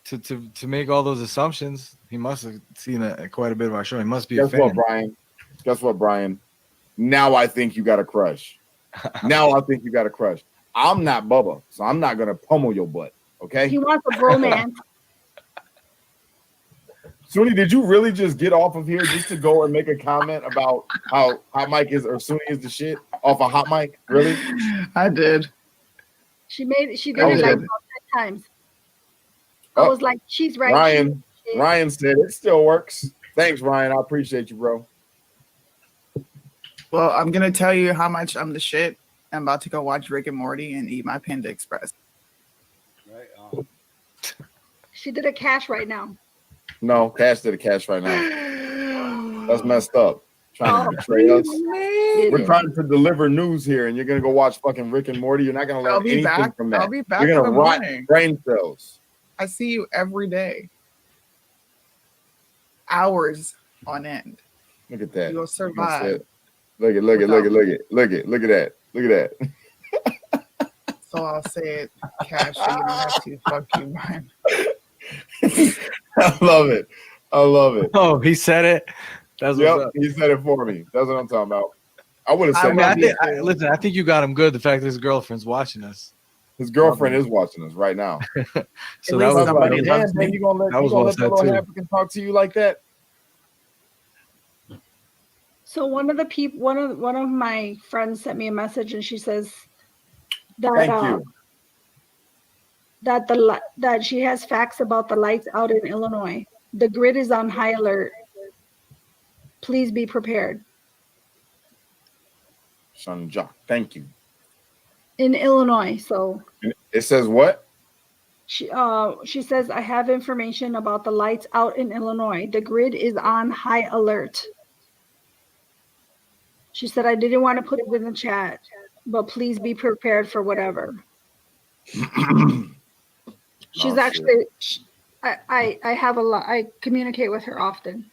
Speaker 13: to make all those assumptions, he must have seen quite a bit of our show. He must be a fan.
Speaker 5: Guess what, Brian? Now I think you got a crush. Now I think you got a crush. I'm not Bubba, so I'm not gonna pummel your butt. Okay?
Speaker 16: He wants a bromance.
Speaker 5: Sunni, did you really just get off of here just to go and make a comment about how Hot Mic is or Sunni is the shit off of Hot Mic? Really?
Speaker 15: I did.
Speaker 16: She did it like about 10 times. I was like, she's right.
Speaker 5: Ryan said it still works. Thanks, Ryan. I appreciate you, bro.
Speaker 15: Well, I'm gonna tell you how much I'm the shit. I'm about to go watch Rick and Morty and eat my Panda Express.
Speaker 18: Right on.
Speaker 16: She did a cash right now.
Speaker 5: No, Cash did a cash right now. That's messed up. Trying to betray us. We're trying to deliver news here, and you're gonna go watch fucking Rick and Morty. You're not gonna learn anything from that.
Speaker 15: I'll be back.
Speaker 5: You're gonna
Speaker 15: in the
Speaker 5: rot
Speaker 15: morning.
Speaker 5: brain cells.
Speaker 15: I see you every day. Hours on end.
Speaker 5: Look at that.
Speaker 15: You'll survive.
Speaker 5: Look at that.
Speaker 15: So I'll say it, Cash. So you don't have to. Fuck you, Brian.
Speaker 5: I love it.
Speaker 13: Oh, he said it. That's what's up.
Speaker 5: He said it for me. That's what I'm talking about. I would have said that.
Speaker 13: Listen, I think you got him good. The fact that his girlfriend's watching us.
Speaker 5: His girlfriend is watching us right now.
Speaker 13: So that was
Speaker 5: somebody. Damn, man, you gonna let the little African talk to you like that?
Speaker 16: So one of my friends sent me a message, and she says that
Speaker 5: Thank you.
Speaker 16: that she has facts about the lights out in Illinois. The grid is on high alert. Please be prepared.
Speaker 5: Shanja, thank you.
Speaker 16: In Illinois, so
Speaker 5: it says what?
Speaker 16: She says, I have information about the lights out in Illinois. The grid is on high alert. She said, I didn't want to put it in the chat, but please be prepared for whatever. She's actually, I have a lot, I communicate with her often.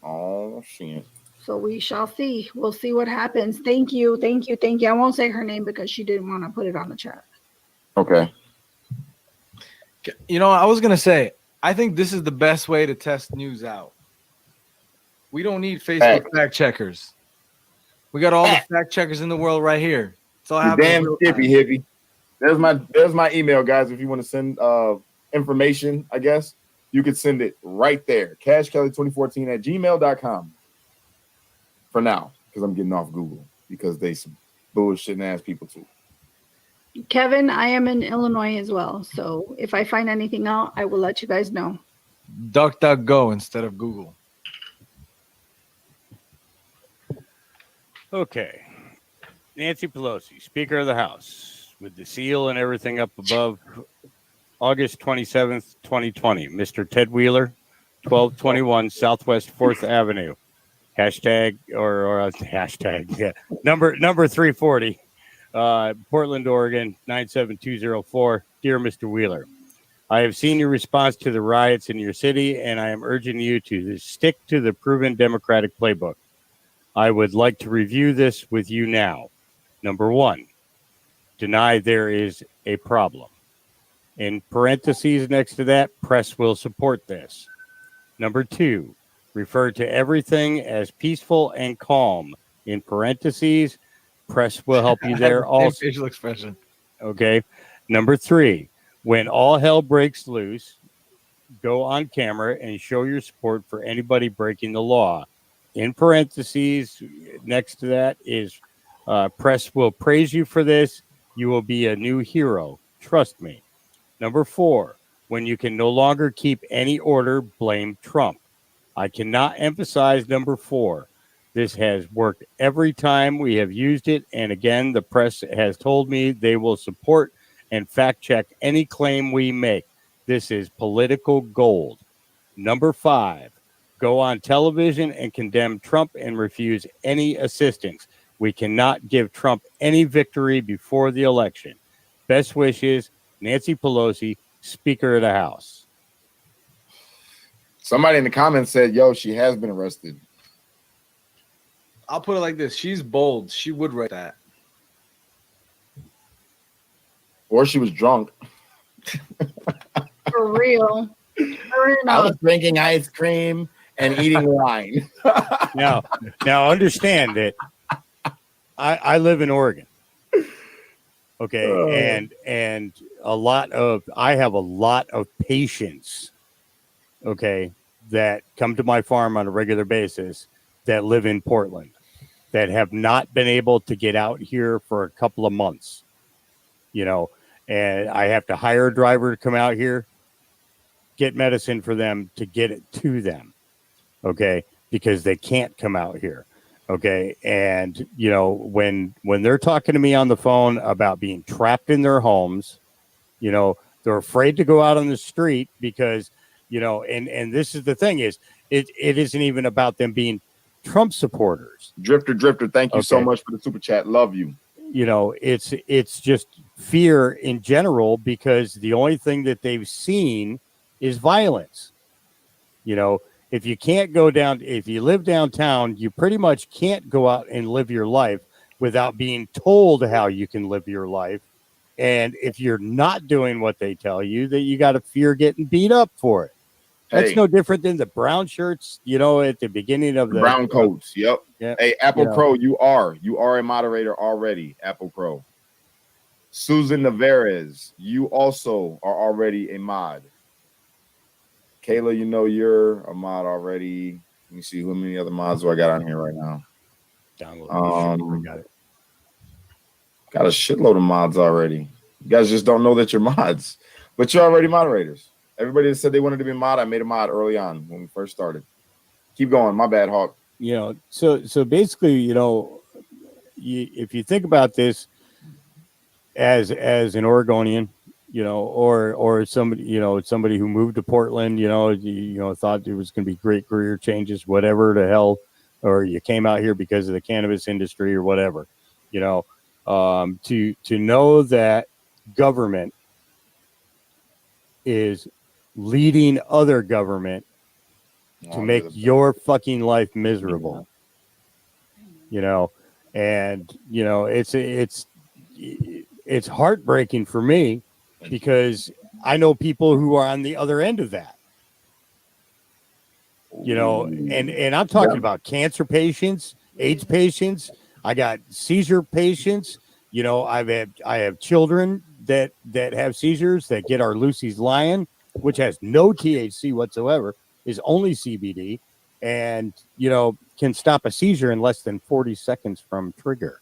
Speaker 5: Oh, shit.
Speaker 16: So we shall see. We'll see what happens. Thank you. I won't say her name because she didn't want to put it on the chat.
Speaker 5: Okay.
Speaker 13: You know, I was going to say, I think this is the best way to test news out. We don't need Facebook fact checkers. We got all the fact checkers in the world right here. It's all
Speaker 5: You're
Speaker 13: happening
Speaker 5: damn
Speaker 13: real
Speaker 5: skippy,
Speaker 13: time.
Speaker 5: hippie. There's my email, guys. If you want to send information, I guess you could send it right there. CashKelly2014@gmail.com. For now, because I'm getting off Google because they some bullshitting ass people too.
Speaker 16: Kevin, I am in Illinois as well. So if I find anything out, I will let you guys know.
Speaker 13: DuckDuckGo instead of Google.
Speaker 14: Okay. Nancy Pelosi, Speaker of the House, with the seal and everything up above. August 27th, 2020. Mr. Ted Wheeler, 1221 Southwest 4th Avenue. Hashtag or hashtag, yeah. Number 340. Portland, Oregon, 97204. Dear Mr. Wheeler, I have seen your response to the riots in your city, and I am urging you to stick to the proven Democratic playbook. I would like to review this with you now. Number 1, deny there is a problem. In parentheses next to that, press will support this. Number 2, refer to everything as peaceful and calm. In parentheses, press will help you there also.
Speaker 13: Facial expression.
Speaker 14: Okay. Number 3, when all hell breaks loose, go on camera and show your support for anybody breaking the law. In parentheses, next to that is press will praise you for this. You will be a new hero. Trust me. Number 4, when you can no longer keep any order, blame Trump. I cannot emphasize number 4. This has worked every time we have used it. And again, the press has told me they will support and fact check any claim we make. This is political gold. Number 5, go on television and condemn Trump and refuse any assistance. We cannot give Trump any victory before the election. Best wishes, Nancy Pelosi, Speaker of the House.
Speaker 5: Somebody in the comments said, yo, she has been arrested.
Speaker 13: I'll put it like this. She's bold. She would write that.
Speaker 5: Or she was drunk.
Speaker 16: For real.
Speaker 5: I was drinking ice cream and eating wine.
Speaker 14: Now understand that I live in Oregon. Okay, and I have a lot of patients, okay, that come to my farm on a regular basis that live in Portland that have not been able to get out here for a couple of months, and I have to hire a driver to come out here, get medicine for them to get it to them, okay, because they can't come out here. Okay. And, when they're talking to me on the phone about being trapped in their homes, they're afraid to go out on the street because, and this is the thing is, it isn't even about them being Trump supporters.
Speaker 5: Drifter, thank you so
Speaker 14: Okay.
Speaker 5: much for the super chat. Love you.
Speaker 14: It's just fear in general because the only thing that they've seen is violence. If you can't go down, if you live downtown, you pretty much can't go out and live your life without being told how you can live your life. And if you're not doing what they tell you, that you got to fear getting beat up for it. That's
Speaker 5: Hey.
Speaker 14: no different than the brown shirts, at the beginning of the
Speaker 5: Brown coats. Yep.
Speaker 14: Yeah.
Speaker 5: Hey, Apple
Speaker 14: You know.
Speaker 5: Crow, you are a moderator already. Apple Crow. Susan Navarez, you also are already a mod. Kayla, you're a mod already. Let me see how many other mods do I got on here right now.
Speaker 14: Download. Got it.
Speaker 5: Got a shitload of mods already. You guys just don't know that you're mods, but you're already moderators. Everybody that said they wanted to be a mod, I made a mod early on when we first started. Keep going. My bad, Hawk.
Speaker 14: So basically, if you think about this as an Oregonian, or somebody, somebody who moved to Portland, thought there was going to be great career changes, whatever the hell, or you came out here because of the cannabis industry or whatever, to know that government is leading other government to make your fucking life miserable, and it's heartbreaking for me because I know people who are on the other end of that, and I'm talking about cancer patients, AIDS patients. I got seizure patients,
Speaker 18: You know, I have children that have seizures that get our Lucy's Lion, which has no THC whatsoever, is only CBD, and you know can stop a seizure in less than 40 seconds from trigger.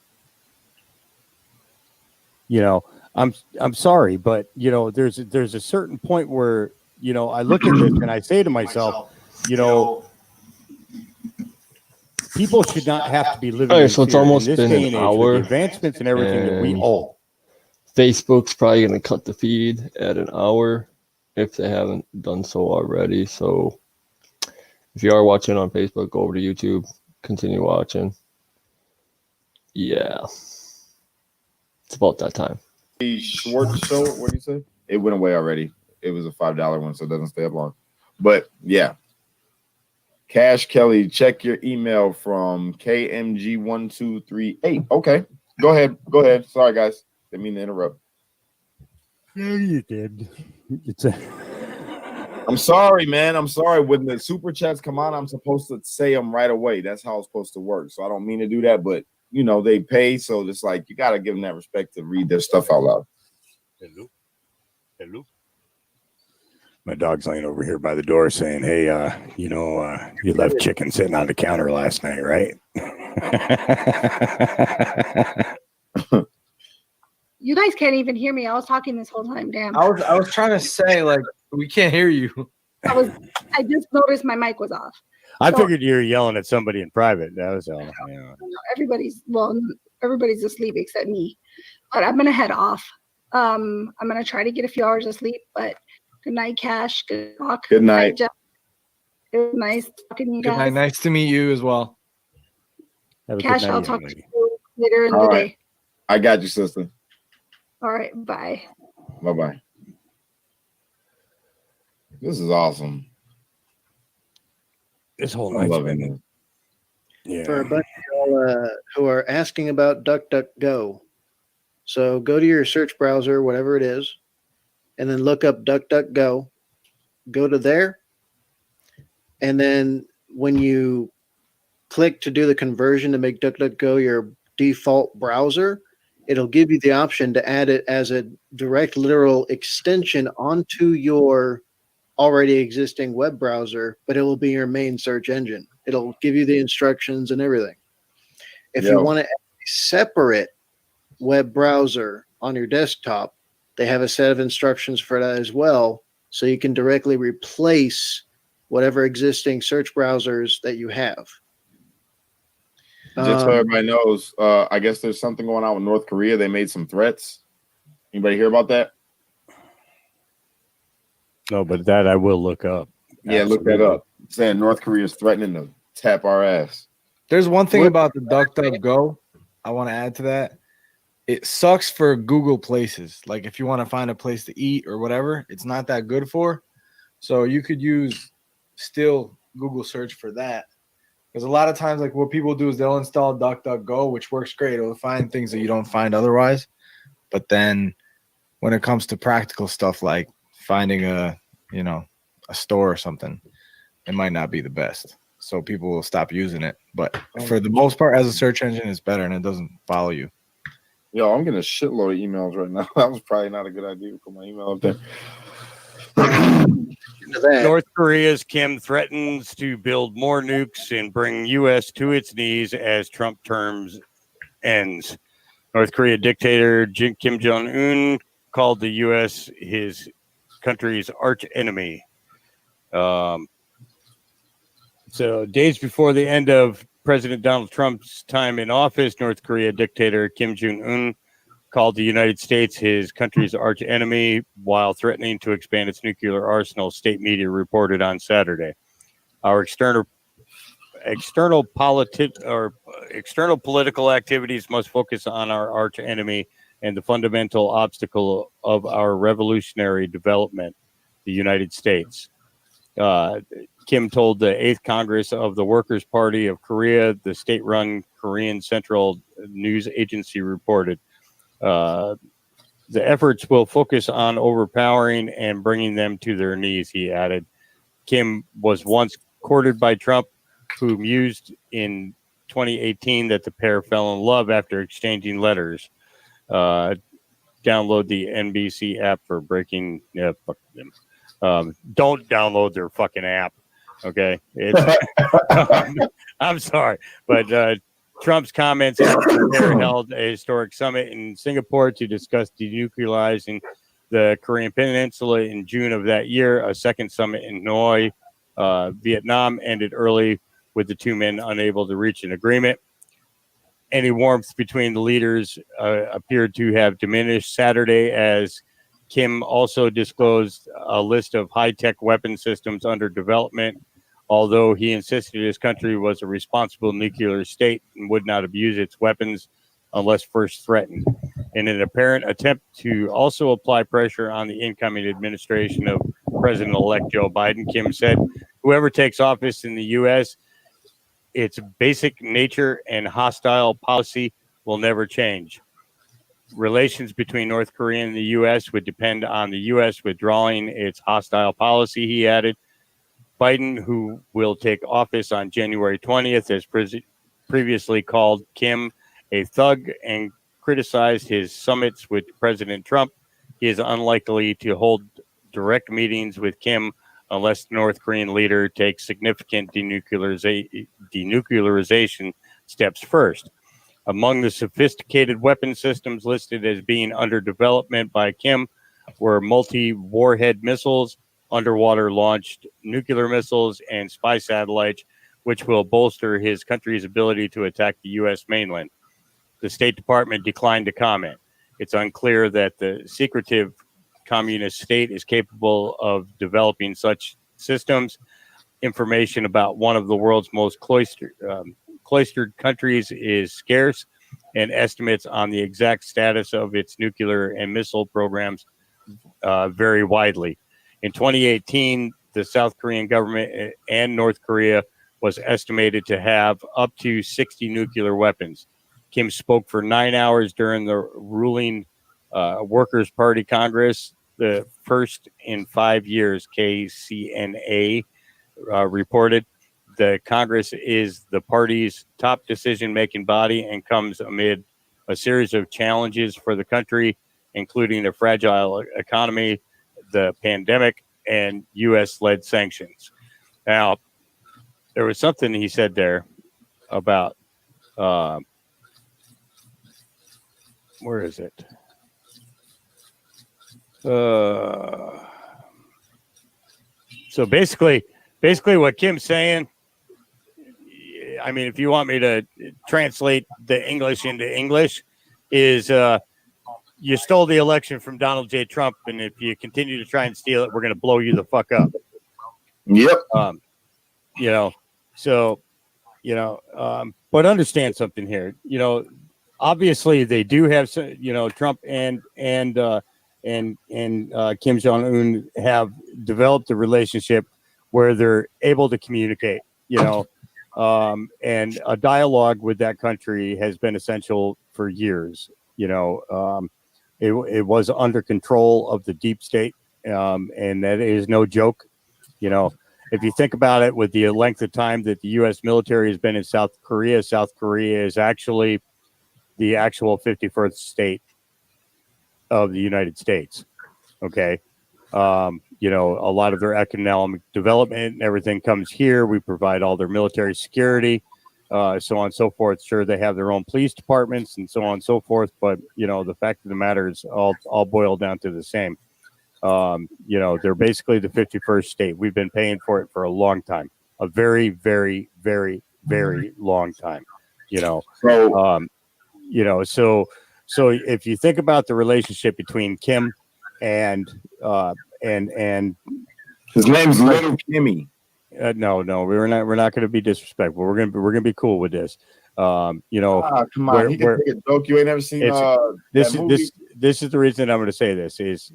Speaker 18: You know, I'm sorry, but you know, there's a certain point where you know I look at this and I say to myself, you know, people should not have to be living.
Speaker 1: All right,
Speaker 18: in
Speaker 1: so it's
Speaker 18: fear in
Speaker 1: almost
Speaker 18: this
Speaker 1: been
Speaker 18: day
Speaker 1: an
Speaker 18: and age
Speaker 1: hour,
Speaker 18: with the advancements and everything that we
Speaker 1: and
Speaker 18: own.
Speaker 1: Facebook's probably going to cut the feed at an hour if they haven't done so already. So if you are watching on Facebook, go over to YouTube, continue watching. Yeah, it's about that time.
Speaker 5: The Schwartz show, what do you say? It went away already. It was a $5 one, so it doesn't stay up long. But yeah. Cash Kelly, check your email from KMG1238. Okay. Go ahead. Go ahead. Sorry, guys. Didn't mean to interrupt.
Speaker 18: Yeah, you did.
Speaker 5: I'm sorry, man. I'm sorry. When the super chats come on, I'm supposed to say them right away. That's how it's supposed to work. So I don't mean to do that, but you know, they pay. So it's like you got to give them that respect to read their stuff out loud.
Speaker 14: Hello. Hello. My dog's laying over here by the door saying, hey, you know, you left chicken sitting on the counter last night, right?
Speaker 16: You guys can't even hear me. I was talking this whole time. Damn.
Speaker 13: I was trying to say, like, we can't hear you.
Speaker 16: I just noticed my mic was off.
Speaker 18: I
Speaker 16: So-
Speaker 18: figured you were yelling at somebody in private. That was all. Yeah.
Speaker 16: Everybody's asleep except me. But I'm gonna head off. I'm gonna try to get a few hours of sleep, but good night, Cash. Good talk.
Speaker 5: Good night.
Speaker 16: Jeff. It was nice talking to you
Speaker 13: Good
Speaker 16: guys.
Speaker 13: night. Nice to meet you as well.
Speaker 16: Cash, I'll talk to you later in
Speaker 5: All
Speaker 16: the
Speaker 5: right.
Speaker 16: day.
Speaker 5: I got you, sister.
Speaker 16: All right, bye.
Speaker 5: Bye-bye. This is awesome.
Speaker 14: This whole
Speaker 5: I'm
Speaker 14: night's
Speaker 5: loving
Speaker 14: been-
Speaker 5: it.
Speaker 14: Yeah.
Speaker 17: For a bunch of y'all who are asking about DuckDuckGo, so go to your search browser, whatever it is, and then look up DuckDuckGo. Go to there, and then when you click to do the conversion to make DuckDuckGo your default browser, it'll give you the option to add it as a direct literal extension onto your already existing web browser, but it will be your main search engine. It'll give you the instructions and everything. If you
Speaker 5: Yo.
Speaker 17: want to add a separate web browser on your desktop, they have a set of instructions for that as well, so you can directly replace whatever existing search browsers that you have.
Speaker 5: Just so everybody knows, I guess there's something going on with North Korea. They made some threats. Anybody hear about that?
Speaker 14: No, but that I will look up.
Speaker 5: Yeah, look that up. Saying North Korea is threatening to tap our ass.
Speaker 13: There's one thing about the DuckDuckGo I want to add to that. It sucks for Google Places. Like if you want to find a place to eat or whatever, it's not that good for. So you could use still Google search for that. Because a lot of times, like what people do is they'll install DuckDuckGo, which works great. It'll find things that you don't find otherwise. But then when it comes to practical stuff like finding a store or something, it might not be the best. So people will stop using it. But for the most part, as a search engine, it's better and it doesn't follow you.
Speaker 5: Yo, I'm getting a shitload of emails right now. That was probably not a good idea to put my email up there.
Speaker 14: North Korea's Kim threatens to build more nukes and bring U.S. to its knees as Trump terms ends. North Korea dictator Kim Jong-un called the U.S. his country's arch enemy. So days before the end of President Donald Trump's time in office, North Korea dictator Kim Jong-un called the United States his country's arch enemy while threatening to expand its nuclear arsenal, state media reported on Saturday. Our external political activities must focus on our arch enemy and the fundamental obstacle of our revolutionary development, the United States. Kim told the 8th Congress of the Workers' Party of Korea, the state-run Korean Central News Agency reported. The efforts will focus on overpowering and bringing them to their knees, he added. Kim was once courted by Trump, who mused in 2018 that the pair fell in love after exchanging letters. Download the NBC app for breaking. Yeah, fuck them. Don't download their fucking app. Okay, I'm sorry, but Trump's comments after there held a historic summit in Singapore to discuss denuclearizing the Korean Peninsula in June of that year. A second summit in Hanoi, Vietnam, ended early with the two men unable to reach an agreement. Any warmth between the leaders appeared to have diminished Saturday as Kim also disclosed a list of high-tech weapon systems under development, although he insisted his country was a responsible nuclear state and would not abuse its weapons unless first threatened. In an apparent attempt to also apply pressure on the incoming administration of President-elect Joe Biden, Kim said, whoever takes office in the U.S., its basic nature and hostile policy will never change. Relations between North Korea and the U.S. would depend on the U.S. withdrawing its hostile policy, he added. Biden, who will take office on January 20th, has previously called Kim a thug and criticized his summits with President Trump. He is unlikely to hold direct meetings with Kim unless the North Korean leader takes significant denuclearization steps first. Among the sophisticated weapon systems listed as being under development by Kim were multi-warhead missiles, underwater launched nuclear missiles, and spy satellites, which will bolster his country's ability to attack the U.S. mainland. The State Department declined to comment. It's unclear that the secretive communist state is capable of developing such systems. Information about one of the world's most cloistered countries is scarce, and estimates on the exact status of its nuclear and missile programs vary widely. In 2018, the South Korean government and North Korea was estimated to have up to 60 nuclear weapons. Kim spoke for 9 hours during the ruling Workers' Party Congress, the first in 5 years, KCNA reported. The Congress is the party's top decision-making body and comes amid a series of challenges for the country, including a fragile economy, the pandemic, and U.S.-led sanctions. Now, there was something he said there about, where is it? So basically what Kim's saying, I mean, if you want me to translate the English into English, is you stole the election from Donald J. Trump, and if you continue to try and steal it, we're going to blow you the fuck up.
Speaker 5: Yep.
Speaker 14: But understand something here. Obviously they do have, Trump and Kim Jong-un have developed a relationship where they're able to communicate, and a dialogue with that country has been essential for years. It was under control of the deep state, and that is no joke. If you think about it, with the length of time that the U.S. military has been in South Korea is actually the actual 51st state of the United States. Okay. A lot of their economic development and everything comes here. We provide all their military security, so on and so forth. Sure, they have their own police departments and so on and so forth. But, the fact of the matter is all boiled down to the same. They're basically the 51st state. We've been paying for it for a long time, a very, very, very, very long time, So if you think about the relationship between Kim and
Speaker 5: his name's Little Kimmy.
Speaker 14: No, we're not going to be disrespectful. We're gonna be cool with this. Come on,
Speaker 5: you can take a joke. You ain't never seen
Speaker 14: this is the reason I'm going to say this is,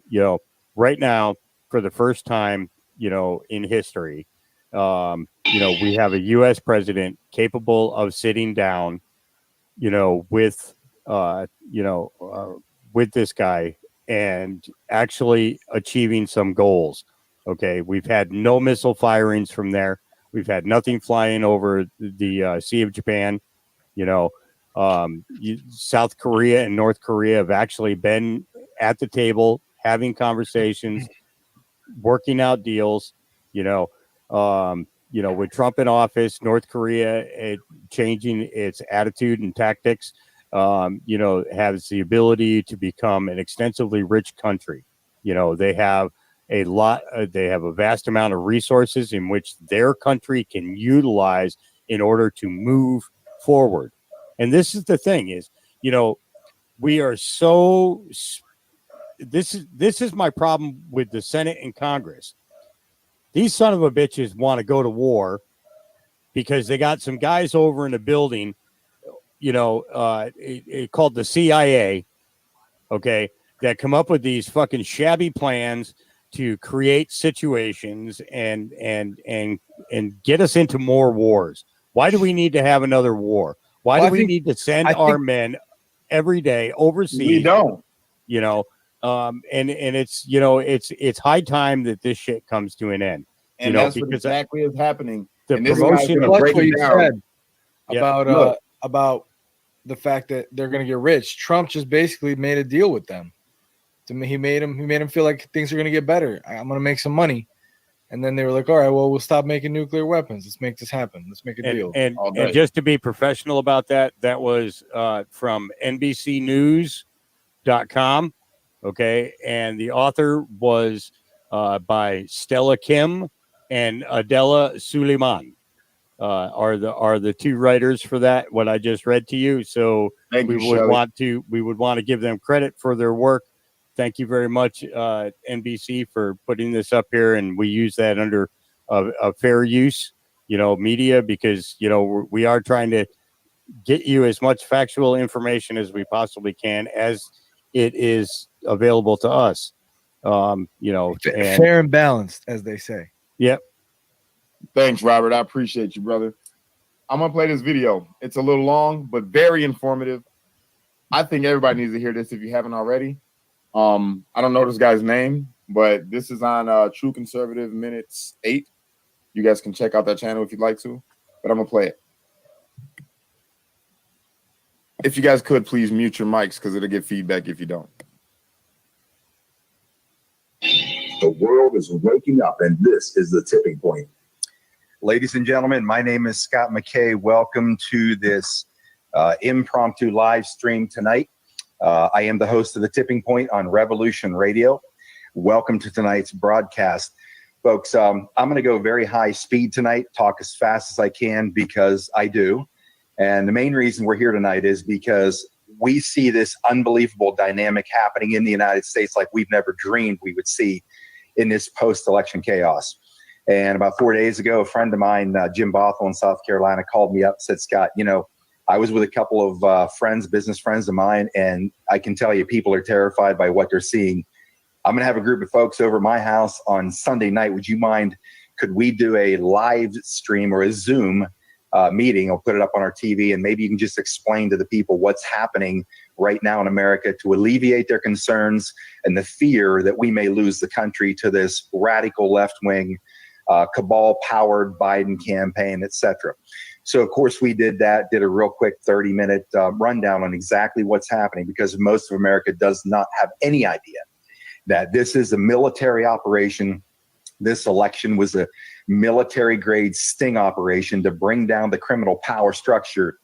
Speaker 14: right now, for the first time, in history, we have a U.S. president capable of sitting down, with this guy and actually achieving some goals. Okay, we've had no missile firings from there. We've had nothing flying over the Sea of Japan.
Speaker 18: South Korea and North Korea have actually been at the table having conversations, working out deals. With Trump in office, North Korea changing its attitude and tactics, has the ability to become an extensively rich country. They have they have a vast amount of resources in which their country can utilize in order to move forward. And this is the thing is, we are so, this is my problem with the Senate and Congress. These son of a bitches want to go to war because they got some guys over in the building, called the CIA, okay, that come up with these fucking shabby plans to create situations and get us into more wars. Why do we need to have another war? Why do we need to send our men every day overseas?
Speaker 5: We don't.
Speaker 18: And it's high time that this shit comes to an end.
Speaker 5: And that's what exactly is happening.
Speaker 18: The
Speaker 5: and this
Speaker 18: promotion
Speaker 5: is
Speaker 18: of
Speaker 13: What you said
Speaker 18: Yeah.
Speaker 13: about the fact that they're going to get rich. Trump just basically made a deal with them. He made them feel like things are going to get better. I'm going to make some money. And then they were like, all right, well, we'll stop making nuclear weapons. Let's make this happen. Let's make a deal.
Speaker 18: And just to be professional about that, that was from NBCnews.com. Okay. And the author was by Stella Kim and Adela Suleiman are the two writers for that, what I just read to you. So we would want to give them credit for their work. Thank you very much, NBC, for putting this up here, and we use that under a fair use, media, because we are trying to get you as much factual information as we possibly can, as it is available to us.
Speaker 13: Fair and balanced, as they say.
Speaker 18: Yep.
Speaker 5: Thanks, Robert. I appreciate you, brother. I'm gonna play this video. It's a little long, but very informative. I think everybody needs to hear this if you haven't already. I don't know this guy's name, but this is on True Conservative Minutes 8. You guys can check out that channel if you'd like to, but I'm gonna play it. If you guys could, please mute your mics because it'll get feedback if you don't.
Speaker 19: The world is waking up, and this is the tipping point. Ladies and gentlemen, my name is Scott McKay. Welcome to this impromptu live stream tonight. I am the host of The Tipping Point on Revolution Radio. Welcome to tonight's broadcast. Folks, I'm going to go very high speed tonight, talk as fast as I can because I do. And the main reason we're here tonight is because we see this unbelievable dynamic happening in the United States like we've never dreamed we would see in this post-election chaos. And about 4 days ago, a friend of mine, Jim Bothell in South Carolina, called me up and said, Scott, I was with a couple of business friends of mine, and I can tell you people are terrified by what they're seeing. I'm going to have a group of folks over at my house on Sunday night. Would you mind, could we do a live stream or a Zoom meeting? I'll put it up on our TV, and maybe you can just explain to the people what's happening right now in America to alleviate their concerns and the fear that we may lose the country to this radical left-wing cabal-powered Biden campaign, etc. So, of course, we did that, did a real quick 30-minute rundown on exactly what's happening, because most of America does not have any idea that this is a military operation. This election was a military-grade sting operation to bring down the criminal power structure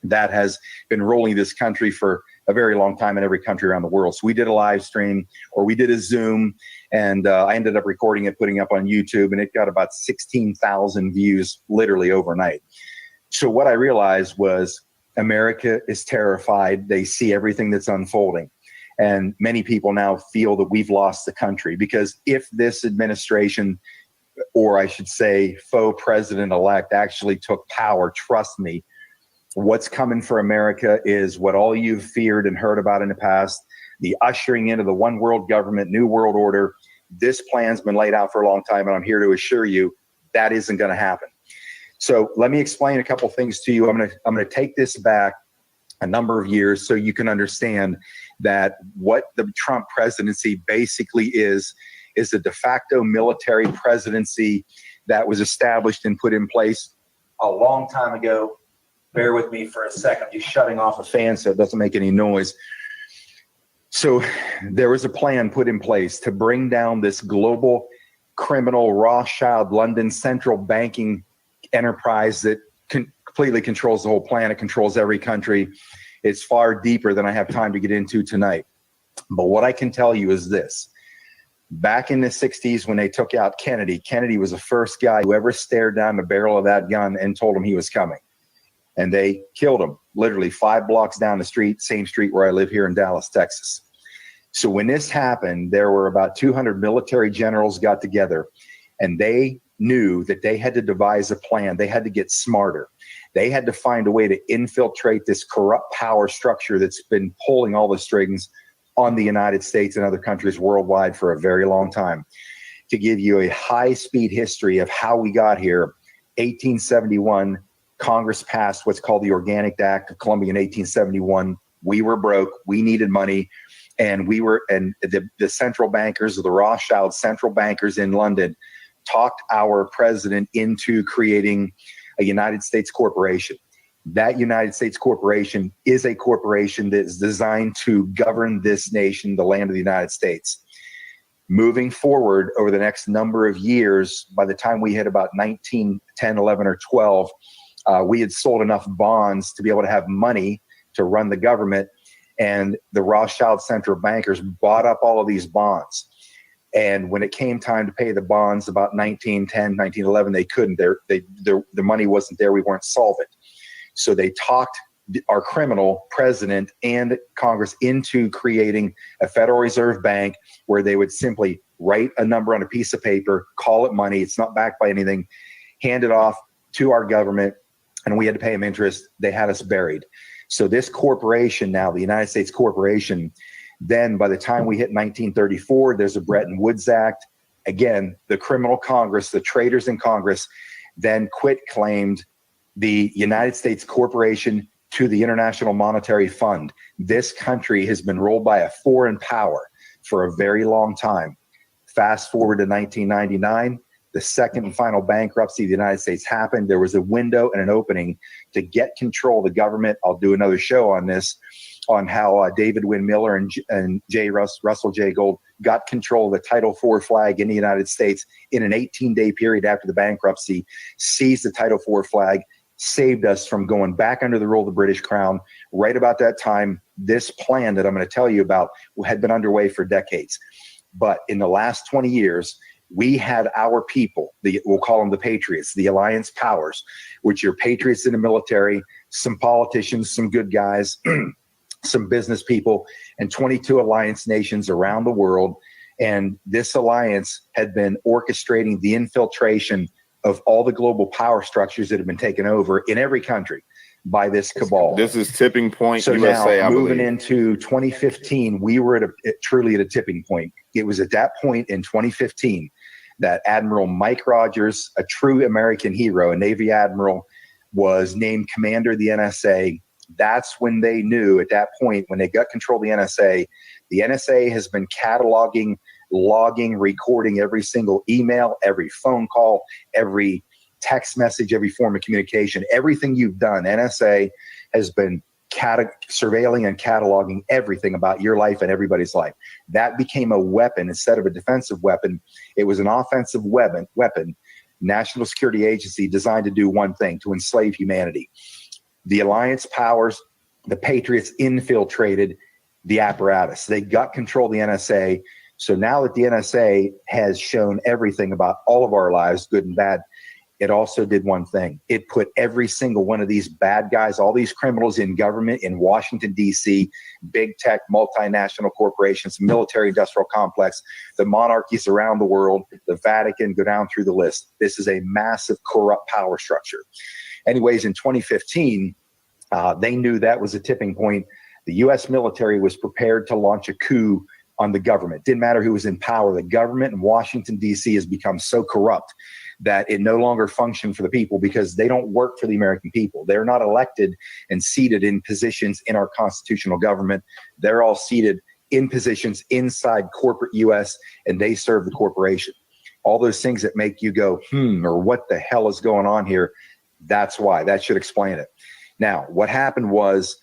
Speaker 19: that has been ruling this country for a very long time in every country around the world. So we did a live stream, or we did a Zoom, and I ended up recording it, putting it up on YouTube, and it got about 16,000 views literally overnight. So what I realized was America is terrified. They see everything that's unfolding. And many people now feel that we've lost the country, because if this administration, or I should say faux president-elect, actually took power, trust me, what's coming for America is what all you've feared and heard about in the past, the ushering into the one world government, new world order. This plan's been laid out for a long time, and I'm here to assure you that isn't going to happen. So let me explain a couple things to you. I'm going to take this back a number of years so you can understand that what the Trump presidency basically is a de facto military presidency that was established and put in place a long time ago Bear with me for a second. I'm just shutting off a fan so it doesn't make any noise. So there was a plan put in place to bring down this global criminal Rothschild London central banking enterprise that completely controls the whole planet, controls every country. It's far deeper than I have time to get into tonight. But what I can tell you is this. Back in the 60s when they took out Kennedy, Kennedy was the first guy who ever stared down the barrel of that gun and told him he was coming. And they killed him literally 5 blocks down the street, same street where I live here in Dallas, Texas. So when this happened, there were about 200 military generals got together, and they knew that they had to devise a plan. They had to get smarter. They had to find a way to infiltrate this corrupt power structure that's been pulling all the strings on the United States and other countries worldwide for a very long time. To give you a high-speed history of how we got here, 1871, Congress passed what's called the Organic Act of Columbia in 1871. We were broke. We needed money. And the central bankers, the Rothschild central bankers in London, talked our president into creating a United States corporation. That United States corporation is a corporation that is designed to govern this nation, the land of the United States. Moving forward over the next number of years, by the time we hit about 1910, 11, or 12, we had sold enough bonds to be able to have money to run the government. And the Rothschild central bankers bought up all of these bonds. And when it came time to pay the bonds about 1910, 1911, they couldn't. The money wasn't there. We weren't solvent. So they talked our criminal president and Congress into creating a Federal Reserve Bank where they would simply write a number on a piece of paper, call it money. It's not backed by anything, hand it off to our government, and we had to pay them interest. They had us buried. So this corporation now, the United States corporation, then by the time we hit 1934, there's a Bretton Woods Act. Again, the criminal Congress, the traitors in Congress, then quit-claimed the United States corporation to the International Monetary Fund. This country has been ruled by a foreign power for a very long time. Fast forward to 1999, the second and final bankruptcy of the United States happened. There was a window and an opening to get control of the government. I'll do another show on this, on how David Wynn Miller and Russell J. Gold got control of the Title IV flag in the United States in an 18-day period after the bankruptcy, seized the Title IV flag, saved us from going back under the rule of the British Crown. Right about that time, this plan that I'm going to tell you about had been underway for decades. But in the last 20 years, we had our people, we'll call them the patriots, the alliance powers, which are patriots in the military, some politicians, some good guys, some business people, and 22 alliance nations around the world. And this alliance had been orchestrating the infiltration of all the global power structures that have been taken over in every country by this cabal.
Speaker 5: This is tipping point
Speaker 19: So
Speaker 5: USA,
Speaker 19: now,
Speaker 5: I
Speaker 19: moving
Speaker 5: believe.
Speaker 19: into 2015, we were truly at a tipping point. It was at that point in 2015 that Admiral Mike Rogers, a true American hero, a Navy admiral, was named commander of the NSA. That's when they knew, at that point, when they got control of the NSA has been cataloging, logging, recording every single email, every phone call, every text message, every form of communication, everything you've done. NSA has been surveilling and cataloging everything about your life and everybody's life. That became a weapon instead of a defensive weapon. It was an offensive weapon. National Security Agency designed to do one thing, to enslave humanity. The alliance powers, the patriots, infiltrated the apparatus. They got control of the NSA. So now that the NSA has shown everything about all of our lives, good and bad, it also did one thing. It put every single one of these bad guys, all these criminals in government in Washington, D.C., big tech, multinational corporations, military industrial complex, the monarchies around the world, the Vatican, go down through the list. This is a massive corrupt power structure. Anyways, in 2015, they knew that was a tipping point. The U.S. military was prepared to launch a coup on the government. Didn't matter who was in power. The government in Washington, D.C. has become so corrupt that it no longer functioned for the people because they don't work for the American people. They're not elected and seated in positions in our constitutional government. They're all seated in positions inside corporate U.S. and they serve the corporation. All those things that make you go, or what the hell is going on here? That's why. That should explain it. Now, what happened was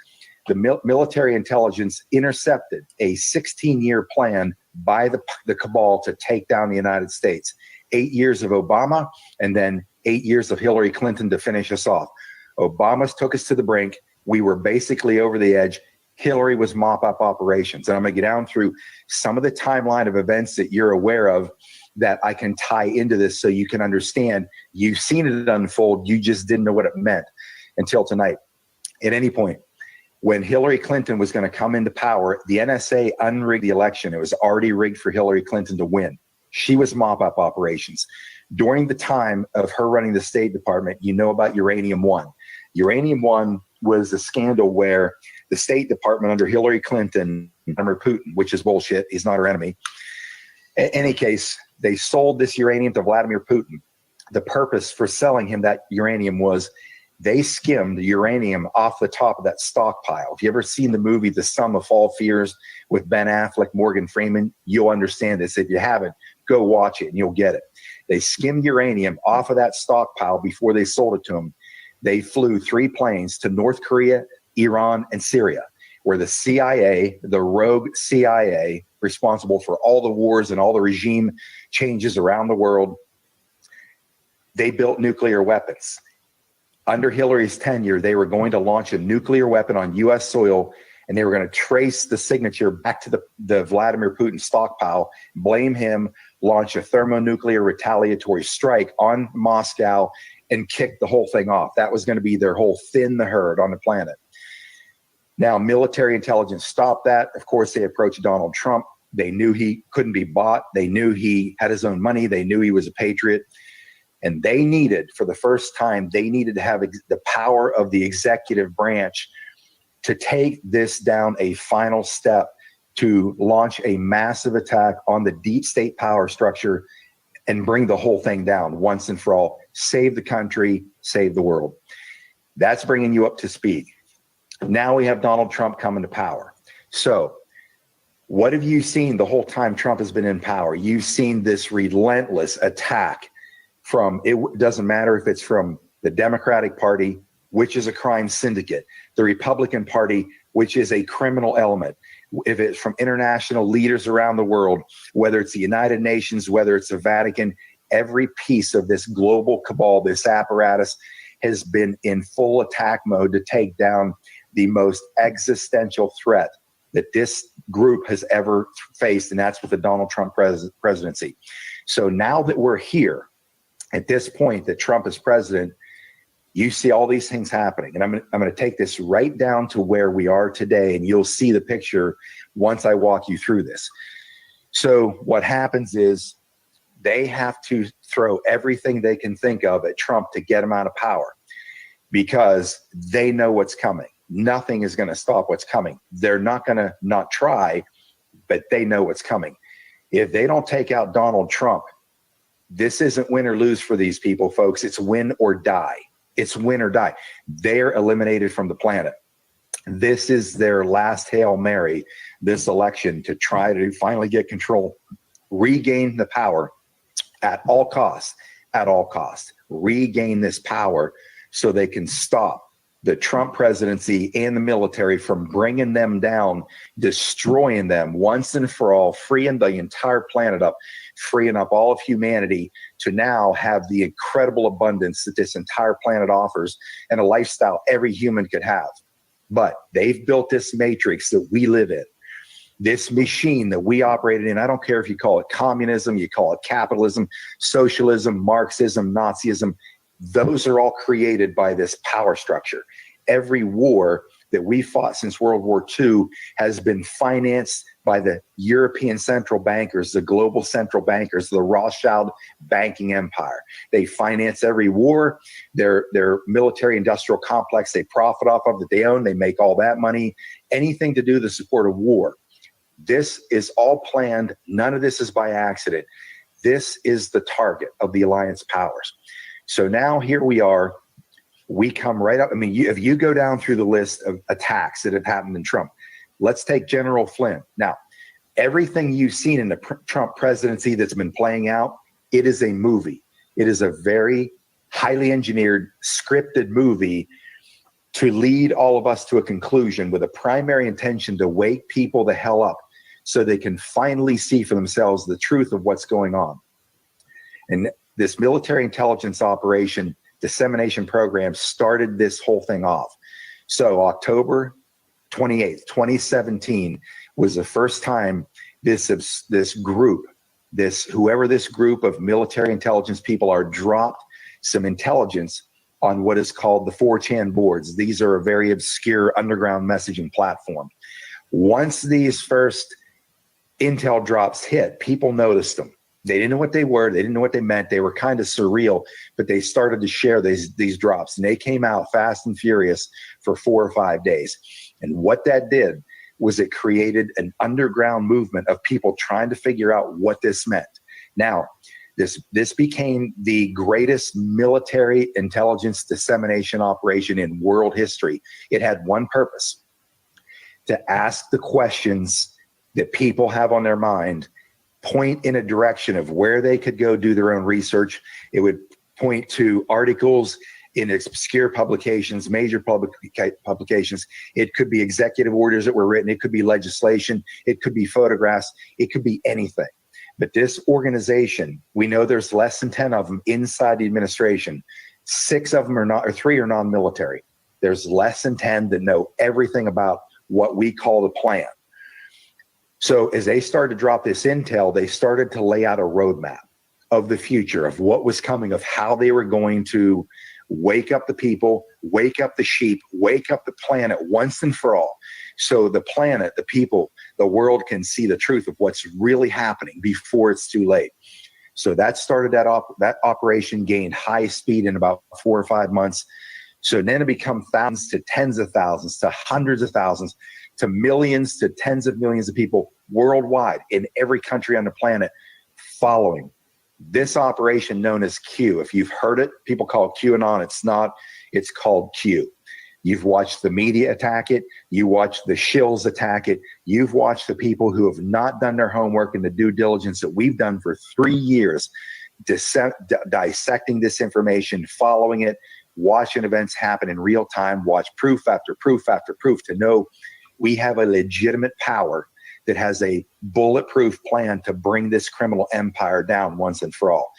Speaker 19: the military intelligence intercepted a 16-year plan by the cabal to take down the United States. 8 years of Obama and then 8 years of Hillary Clinton to finish us off. Obama took us to the brink. We were basically over the edge. Hillary was mop-up operations. And I'm going to get down through some of the timeline of events that you're aware of that I can tie into this so you can understand. You've seen it unfold. You just didn't know what it meant until tonight. At any point, when Hillary Clinton was going to come into power, the NSA unrigged the election. It was already rigged for Hillary Clinton to win. She was mop-up operations. During the time of her running the State Department, you know about Uranium One. Uranium One was a scandal where the State Department under Hillary Clinton, under Putin, which is bullshit, he's not her enemy. In any case, they sold this uranium to Vladimir Putin. The purpose for selling him that uranium was they skimmed the uranium off the top of that stockpile. If you ever seen the movie The Sum of All Fears with Ben Affleck, Morgan Freeman, you'll understand this. If you haven't, go watch it and you'll get it. They skimmed uranium off of that stockpile before they sold it to them. They flew 3 planes to North Korea, Iran, and Syria, where the CIA, the rogue CIA, responsible for all the wars and all the regime changes around the world, they built nuclear weapons. Under Hillary's tenure, they were going to launch a nuclear weapon on U.S. soil, and they were going to trace the signature back to the Vladimir Putin stockpile, blame him, launch a thermonuclear retaliatory strike on Moscow, and kick the whole thing off. That was going to be their whole thin the herd on the planet. Now, military intelligence stopped that. Of course, they approached Donald Trump. They knew he couldn't be bought. They knew he had his own money. They knew he was a patriot. And they needed, for the first time, they needed to have the power of the executive branch to take this down a final step to launch a massive attack on the deep state power structure and bring the whole thing down once and for all. Save the country, save the world. That's bringing you up to speed. Now we have Donald Trump coming to power. So what have you seen the whole time Trump has been in power? You've seen this relentless attack from, it doesn't matter if it's from the Democratic Party, which is a crime syndicate, the Republican Party, which is a criminal element, if it's from international leaders around the world, whether it's the United Nations, whether it's the Vatican, every piece of this global cabal, this apparatus, has been in full attack mode to take down the most existential threat that this group has ever faced, and that's with the Donald Trump presidency. So now that we're here, at this point that Trump is president, you see all these things happening. And I'm going to take this right down to where we are today, and you'll see the picture once I walk you through this. So what happens is they have to throw everything they can think of at Trump to get him out of power because they know what's coming. Nothing is going to stop what's coming. They're not going to not try, but they know what's coming. If they don't take out Donald Trump, this isn't win or lose for these people, folks. It's win or die. It's win or die. They're eliminated from the planet. This is their last Hail Mary, this election, to try to finally get control, regain the power at all costs, regain this power so they can stop the Trump presidency and the military from bringing them down, destroying them once and for all, freeing the entire planet up, freeing up all of humanity to now have the incredible abundance that this entire planet offers and a lifestyle every human could have. But they've built this matrix that we live in, this machine that we operated in. I don't care if you call it communism, you call it capitalism, socialism, Marxism, Nazism. Those are all created by this power structure. Every war that we fought since World War II has been financed by the European central bankers, the global central bankers, the Rothschild banking empire. They finance every war, their military industrial complex they profit off of that they own, they make all that money, anything to do with the support of war. This is all planned. None of this is by accident. This is the target of the alliance powers. So now here we are, we come right up. I mean, if you go down through the list of attacks that have happened in Trump, let's take General Flynn. Now, everything you've seen in the Trump presidency that's been playing out, it is a movie. It is a very highly engineered, scripted movie to lead all of us to a conclusion with a primary intention to wake people the hell up so they can finally see for themselves the truth of what's going on. And this military intelligence operation dissemination program started this whole thing off. So October 28th, 2017 was the first time this group, whoever this group of military intelligence people are, dropped some intelligence on what is called the 4chan boards. These are a very obscure underground messaging platform. Once these first intel drops hit, people noticed them. They didn't know what they were. They didn't know what they meant. They were kind of surreal, but they started to share these drops, and they came out fast and furious for 4 or 5 days. And what that did was it created an underground movement of people trying to figure out what this meant. Now, this became the greatest military intelligence dissemination operation in world history. It had one purpose: to ask the questions that people have on their mind, point in a direction of where they could go do their own research. It would point to articles in obscure publications, major publications. It could be executive orders that were written. It could be legislation. It could be photographs. It could be anything. But this organization, we know there's less than 10 of them inside the administration. 6 of them are not, or 3 are non-military. There's less than 10 that know everything about what we call the plan. So as they started to drop this intel, they started to lay out a roadmap of the future, of what was coming, of how they were going to wake up the people, wake up the sheep, wake up the planet once and for all. So the planet, the people, the world can see the truth of what's really happening before it's too late. So that started that operation gained high speed in about 4 or 5 months. So then it become thousands to tens of thousands to hundreds of thousands to millions to tens of millions of people worldwide in every country on the planet following this operation known as Q. If you've heard it, people call it QAnon. It's not. It's called Q. You've watched the media attack it. You watched the shills attack it. You've watched the people who have not done their homework and the due diligence that we've done for 3 years, dissecting this information, following it, watching events happen in real time, watch proof after proof after proof to know we have a legitimate power that has a bulletproof plan to bring this criminal empire down once and for all.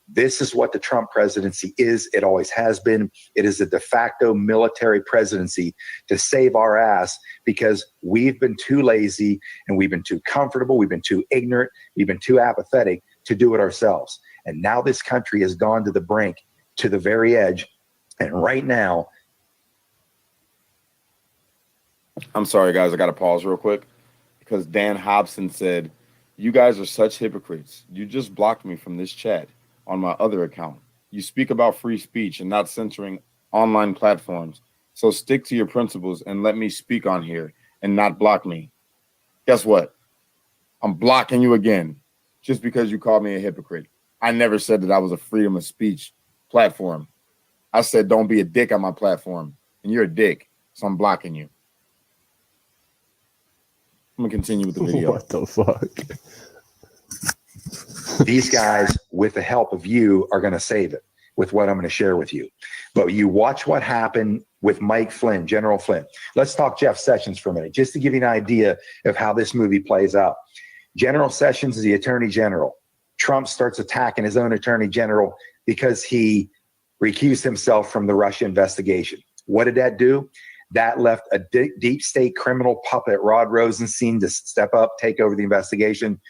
Speaker 19: This is what the Trump presidency is. It always has been. It is a de facto military presidency to save our ass because we've been too lazy and we've been too comfortable. We've been too ignorant. We've been too apathetic to do it ourselves. And now this country has gone to the brink, to the very edge. And right now,
Speaker 5: I'm sorry, guys. I got to pause real quick because Dan Hobson said, "You guys are such hypocrites. You just blocked me from this chat on my other account. You speak about free speech and not censoring online platforms. So stick to your principles and let me speak on here and not block me." Guess what? I'm blocking you again just because you called me a hypocrite. I never said that I was a freedom of speech platform. I said, don't be a dick on my platform. And you're a dick. So I'm blocking you. I'm going to continue with the video.
Speaker 1: What the fuck?
Speaker 19: These guys, with the help of you, are going to save it with what I'm going to share with you. But you watch what happened with Mike Flynn, General Flynn. Let's talk Jeff Sessions for a minute, just to give you an idea of how this movie plays out. General Sessions is the attorney general. Trump starts attacking his own attorney general because he recused himself from the Russia investigation. What did that do? That left a deep state criminal puppet, Rod Rosenstein, to step up, take over the investigation.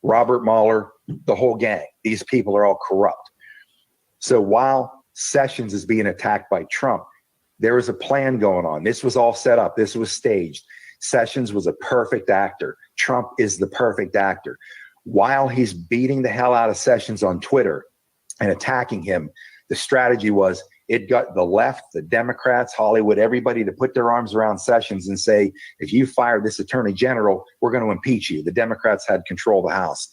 Speaker 19: Robert Mueller, the whole gang. These people are all corrupt. So while Sessions is being attacked by Trump, there was a plan going on. This was all set up. This was staged. Sessions was a perfect actor. Trump is the perfect actor. While he's beating the hell out of Sessions on Twitter and attacking him, the strategy was it got the left, the Democrats, Hollywood, everybody to put their arms around Sessions and say, if you fire this attorney general, we're going to impeach you. The Democrats had control of the House.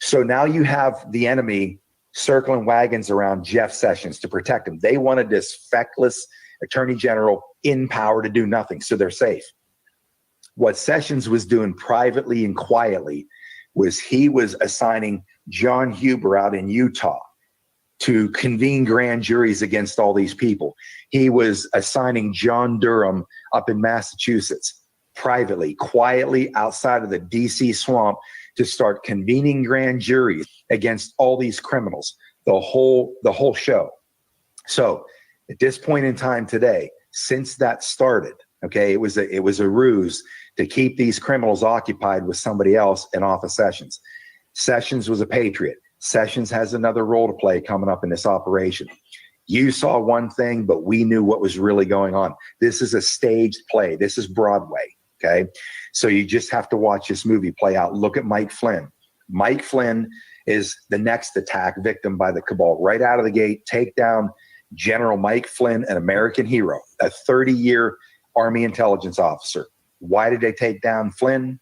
Speaker 19: So now you have the enemy circling wagons around Jeff Sessions to protect him. They wanted this feckless attorney general in power to do nothing, so they're safe. What Sessions was doing privately and quietly was he was assigning John Huber out in Utah to convene grand juries against all these people. He was assigning John Durham up in Massachusetts privately, quietly outside of the DC swamp to start convening grand juries against all these criminals, the whole show. So at this point in time today, since that started, okay, it was a ruse to keep these criminals occupied with somebody else and off of Sessions. Sessions was a patriot. Sessions has another role to play coming up in this operation. You saw one thing, but we knew what was really going on. This is a staged play. This is Broadway, okay? So you just have to watch this movie play out. Look at Mike Flynn. Mike Flynn is the next attack victim by the cabal. Right out of the gate, take down General Mike Flynn, an American hero, a 30-year Army intelligence officer. Why did they take down Flynn?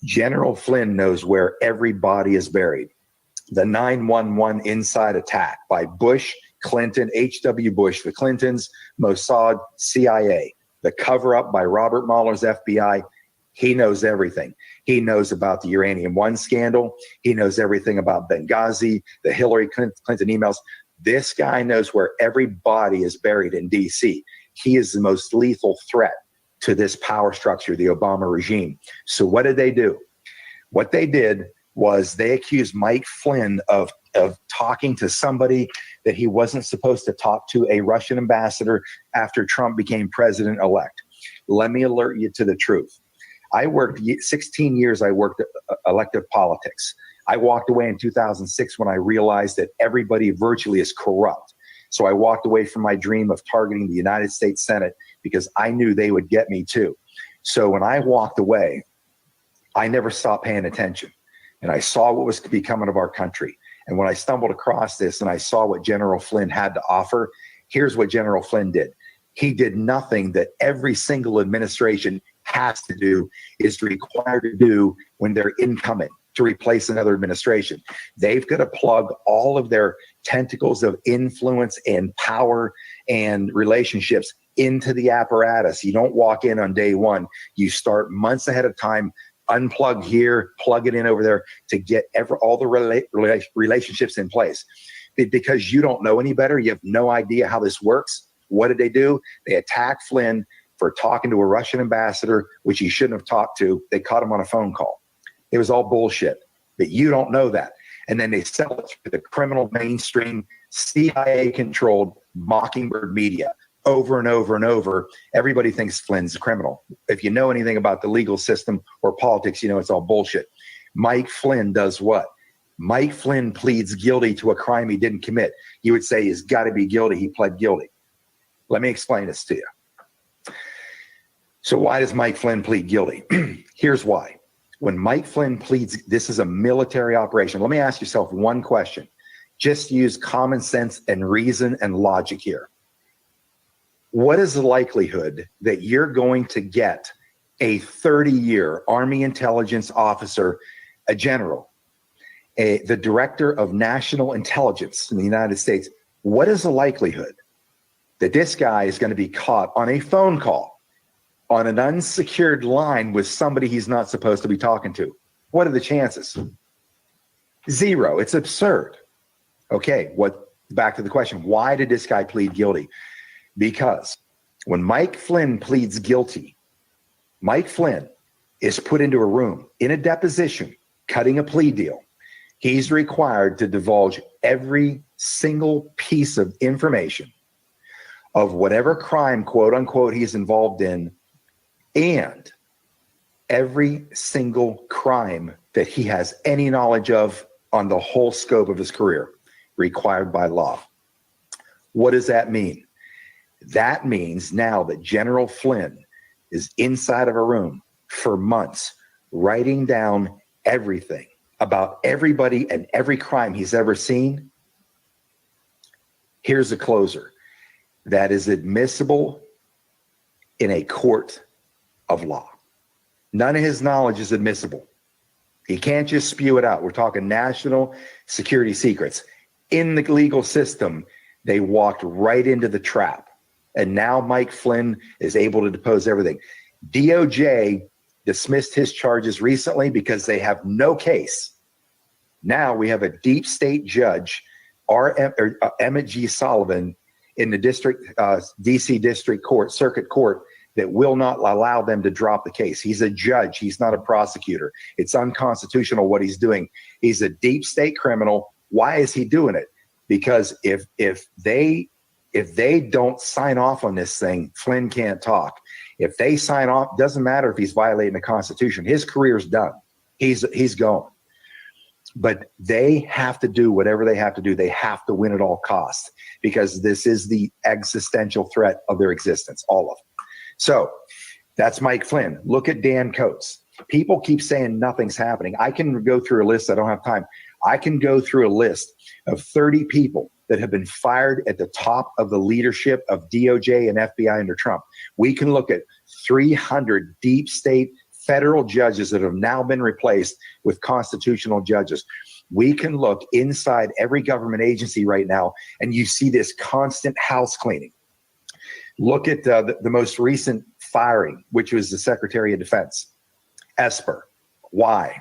Speaker 19: General Flynn knows where every body is buried. The 9/11 inside attack by Bush, Clinton, H.W. Bush, the Clintons, Mossad, CIA, the cover-up by Robert Mueller's FBI. He knows everything. He knows about the Uranium One scandal. He knows everything about Benghazi, the Hillary Clinton emails. This guy knows where every body is buried in D.C. He is the most lethal threat to this power structure, the Obama regime. So what did they do? What they did was they accused Mike Flynn of talking to somebody that he wasn't supposed to talk to, a Russian ambassador, after Trump became president-elect. Let me alert you to the truth. 16 years I worked elective politics. I walked away in 2006 when I realized that everybody virtually is corrupt. So I walked away from my dream of targeting the United States Senate because I knew they would get me too. So when I walked away, I never stopped paying attention. And I saw what was becoming of our country. And when I stumbled across this and I saw what General Flynn had to offer, here's what General Flynn did. He did nothing that every single administration has to do, is required to do when they're incoming to replace another administration. They've got to plug all of their tentacles of influence and power and relationships into the apparatus. You don't walk in on day one. You start months ahead of time, unplug here, plug it in over there to get all the relationships in place. Because you don't know any better, you have no idea how this works. What did they do? They attacked Flynn for talking to a Russian ambassador, which he shouldn't have talked to. They caught him on a phone call. It was all bullshit, but you don't know that. And then they sell it to the criminal mainstream, CIA-controlled Mockingbird media over and over and over. Everybody thinks Flynn's a criminal. If you know anything about the legal system or politics, you know it's all bullshit. Mike Flynn does what? Mike Flynn pleads guilty to a crime he didn't commit. You would say he's got to be guilty. He pled guilty. Let me explain this to you. So why does Mike Flynn plead guilty? Here's why. When Mike Flynn pleads, this is a military operation. Let me ask yourself one question. Just use common sense and reason and logic here. What is the likelihood that you're going to get a 30-year Army intelligence officer, a general, the director of national intelligence in the United States? What is the likelihood that this guy is going to be caught on a phone call on an unsecured line with somebody he's not supposed to be talking to? What are the chances? Zero. It's absurd. Okay, back to the question. Why did this guy plead guilty? Because when Mike Flynn pleads guilty, Mike Flynn is put into a room in a deposition, cutting a plea deal. He's required to divulge every single piece of information of whatever crime, quote unquote, he's involved in, and every single crime that he has any knowledge of on the whole scope of his career, required by law. What does that mean? That means now that General Flynn is inside of a room for months, writing down everything about everybody and every crime he's ever seen. Here's a closer. That is admissible in a court of law. None of his knowledge is admissible. He can't just spew it out. We're talking national security secrets. In the legal system, they walked right into the trap. And now Mike Flynn is able to depose everything. DOJ dismissed his charges recently because they have no case. Now we have a deep state judge Emmett G. Sullivan in the DC District Court, Circuit Court, that will not allow them to drop the case. He's a judge. He's not a prosecutor. It's unconstitutional what he's doing. He's a deep state criminal. Why is he doing it? Because if they don't sign off on this thing, Flynn can't talk. If they sign off, doesn't matter if he's violating the Constitution. His career's done. He's gone. But they have to do whatever they have to do. They have to win at all costs, because this is the existential threat of their existence, all of them. So that's Mike Flynn. Look at Dan Coates. People keep saying nothing's happening. I can go through a list. I don't have time. I can go through a list of 30 people that have been fired at the top of the leadership of DOJ and FBI under Trump. We can look at 300 deep state federal judges that have now been replaced with constitutional judges. We can look inside every government agency right now, and you see this constant house cleaning. Look at the most recent firing, which was the Secretary of Defense, Esper. Why?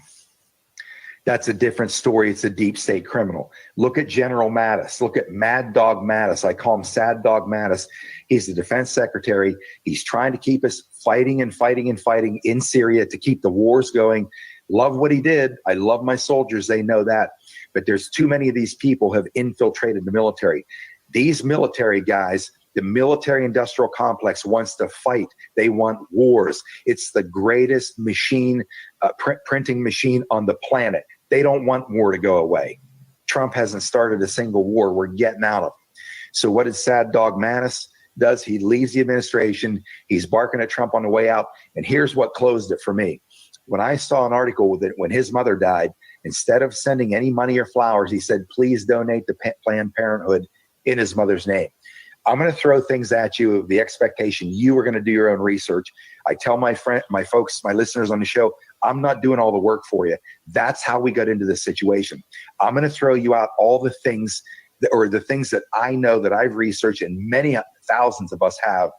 Speaker 19: That's a different story. It's a deep state criminal. Look at General Mattis. Look at Mad Dog Mattis. I call him Sad Dog Mattis. He's the defense secretary. He's trying to keep us fighting and fighting and fighting in Syria to keep the wars going. Love what he did. I love my soldiers. They know that. But there's too many of these people have infiltrated the military. These military guys, the military industrial complex wants to fight. They want wars. It's the greatest machine, printing machine on the planet. They don't want war to go away. Trump hasn't started a single war. We're getting out of it. So what did Sad Dog Mattis does? He leaves the administration. He's barking at Trump on the way out. And here's what closed it for me. When I saw an article that when his mother died, instead of sending any money or flowers, he said, please donate to Planned Parenthood in his mother's name. I'm going to throw things at you with the expectation you are going to do your own research. I tell my folks, my listeners on the show, I'm not doing all the work for you. That's how we got into this situation. I'm going to throw you out all the things the things that I know that I've researched, and many thousands of us have.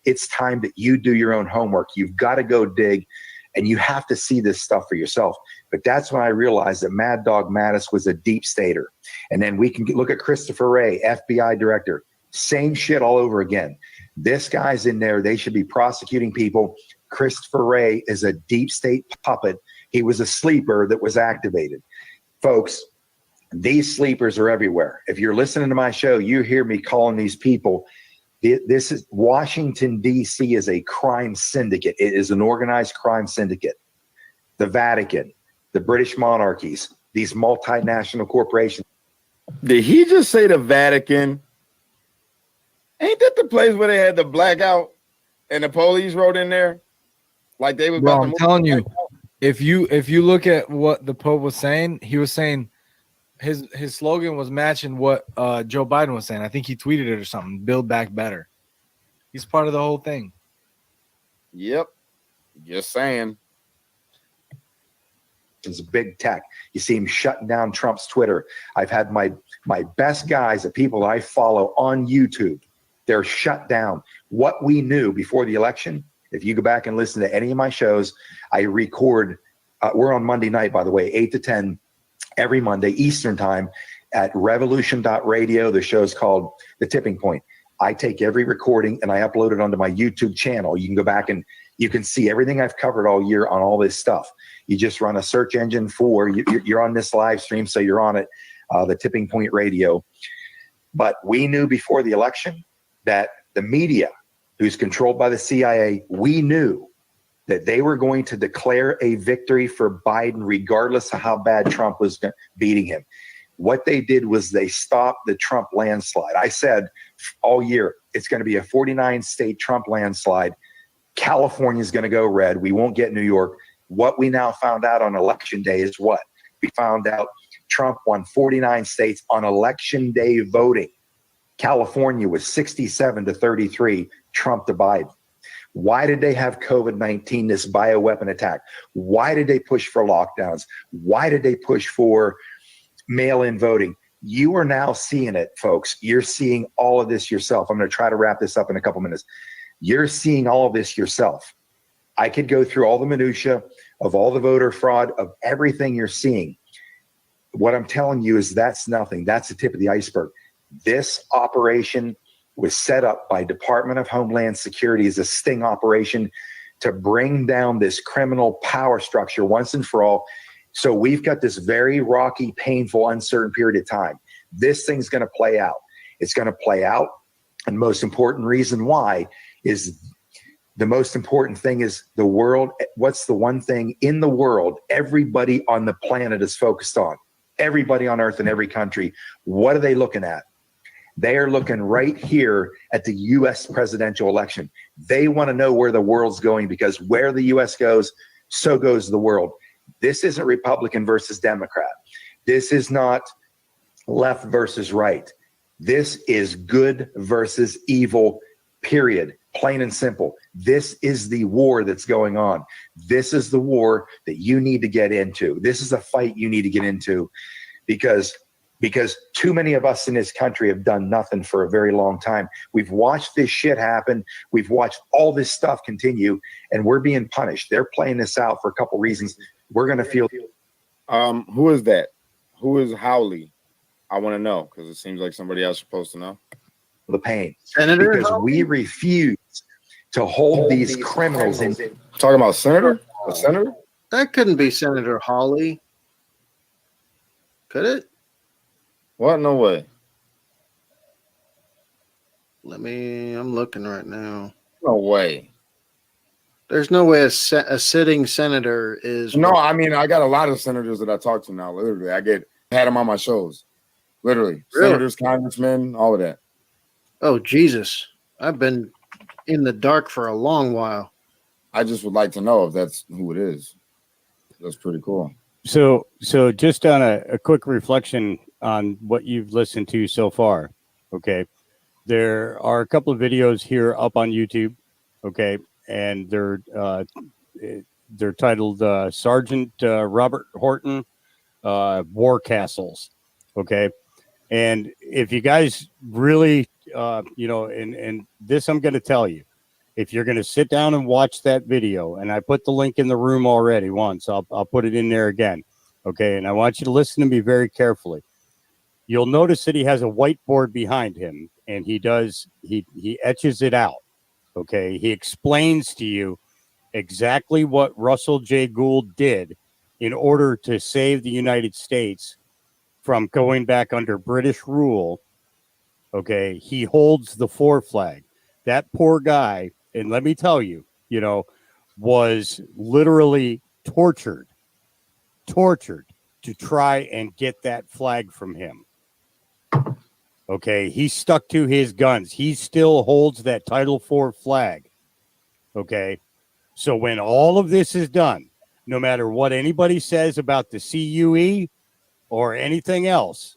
Speaker 19: It's time that you do your own homework. You've got to go dig, and you have to see this stuff for yourself. But that's when I realized that Mad Dog Mattis was a deep stater. And then we can look at Christopher Wray, FBI director. Same shit all over again. This guy's in there. They should be prosecuting people. Christopher Wray is a deep state puppet. He was a sleeper that was activated. Folks, these sleepers are everywhere. If you're listening to my show, you hear me calling these people. This is Washington, D.C. is a crime syndicate. It is an organized crime syndicate. The Vatican, the British monarchies, these multinational corporations.
Speaker 5: Did he just say the Vatican? Ain't that the place where they had the blackout and the police rode in there? Like they was
Speaker 13: Bro,
Speaker 5: about to
Speaker 13: I'm
Speaker 5: move
Speaker 13: telling
Speaker 5: the
Speaker 13: you, if you look at what the Pope was saying, he was saying his slogan was matching what Joe Biden was saying. I think he tweeted it or something. Build back better. He's part of the whole thing.
Speaker 5: Yep. Just saying.
Speaker 19: It's big tech. You see him shutting down Trump's Twitter. I've had my best guys, the people I follow on YouTube, they're shut down. What we knew before the election, if you go back and listen to any of my shows, I record, we're on Monday night, by the way, 8 to 10 every Monday Eastern time at revolution.radio. The show's called The Tipping Point. I take every recording and I upload it onto my YouTube channel. You can go back and you can see everything I've covered all year on all this stuff. You just run a search engine for, you're on this live stream, so you're on it, The Tipping Point Radio. But we knew before the election that the media, who's controlled by the CIA, we knew that they were going to declare a victory for Biden regardless of how bad Trump was beating him. What they did was they stopped the Trump landslide. I said all year, it's going to be a 49-state Trump landslide. California is going to go red. We won't get New York. What we now found out on election day is what? We found out Trump won 49 states on election day voting. California was 67 to 33, Trump to Biden. Why did they have COVID-19, this bioweapon attack? Why did they push for lockdowns? Why did they push for mail-in voting? You are now seeing it, folks. You're seeing all of this yourself. I'm going to try to wrap this up in a couple minutes. You're seeing all of this yourself. I could go through all the minutia of all the voter fraud, of everything you're seeing. what I'm telling you is that's nothing. That's the tip of the iceberg. This operation was set up by Department of Homeland Security as a sting operation to bring down this criminal power structure once and for all. So we've got this very rocky, painful, uncertain period of time. This thing's going to play out. It's going to play out. And most important reason why is the most important thing is the world. What's the one thing in the world everybody on the planet is focused on? Everybody on earth in every country. What are they looking at? They are looking right here at the U.S. presidential election. They want to know where the world's going, because where the U.S. goes, so goes the world. This isn't Republican versus Democrat. This is not left versus right. This is good versus evil, period. Plain and simple. This is the war that's going on. This is the war that you need to get into. This is a fight you need to get into, because too many of us in this country have done nothing for a very long time. We've watched this shit happen. We've watched all this stuff continue, and we're being punished. They're playing this out for a couple reasons. We're going to feel.
Speaker 5: Who is that? Who is Howley? I want to know, because it seems like somebody else is supposed to know.
Speaker 19: The pain.
Speaker 17: Senator
Speaker 19: because
Speaker 17: Howley?
Speaker 19: we refuse to hold these criminals in.
Speaker 5: Talking about senator? A senator?
Speaker 17: That couldn't be Senator Hawley. Could it?
Speaker 5: What? No way.
Speaker 17: I'm looking right now.
Speaker 5: No way.
Speaker 17: There's no way a sitting senator is.
Speaker 5: No, I mean, I got a lot of senators that I talk to now. Literally, I had them on my shows. Literally,
Speaker 17: Really?
Speaker 5: senators, congressmen, all of that.
Speaker 17: Oh, Jesus. I've been in the dark for a long while.
Speaker 5: I just would like to know if that's who it is. That's pretty cool.
Speaker 18: So just on a quick reflection on what you've listened to so far, okay, there are a couple of videos here up on YouTube, okay, and they're titled Sergeant Robert Horton War Castles, okay, and if you guys really, and this I'm going to tell you, if you're going to sit down and watch that video, and I put the link in the room already once, I'll put it in there again. Okay. And I want you to listen to me very carefully. You'll notice that he has a whiteboard behind him, and he etches it out. Okay. He explains to you exactly what Russell J. Gould did in order to save the United States from going back under British rule. Okay. He holds the FOR flag. That poor guy, and let me tell you, was literally tortured to try and get that flag from him. Okay, he stuck to his guns. He still holds that Title IV flag. Okay, so when all of this is done, no matter what anybody says about the CUE or anything else,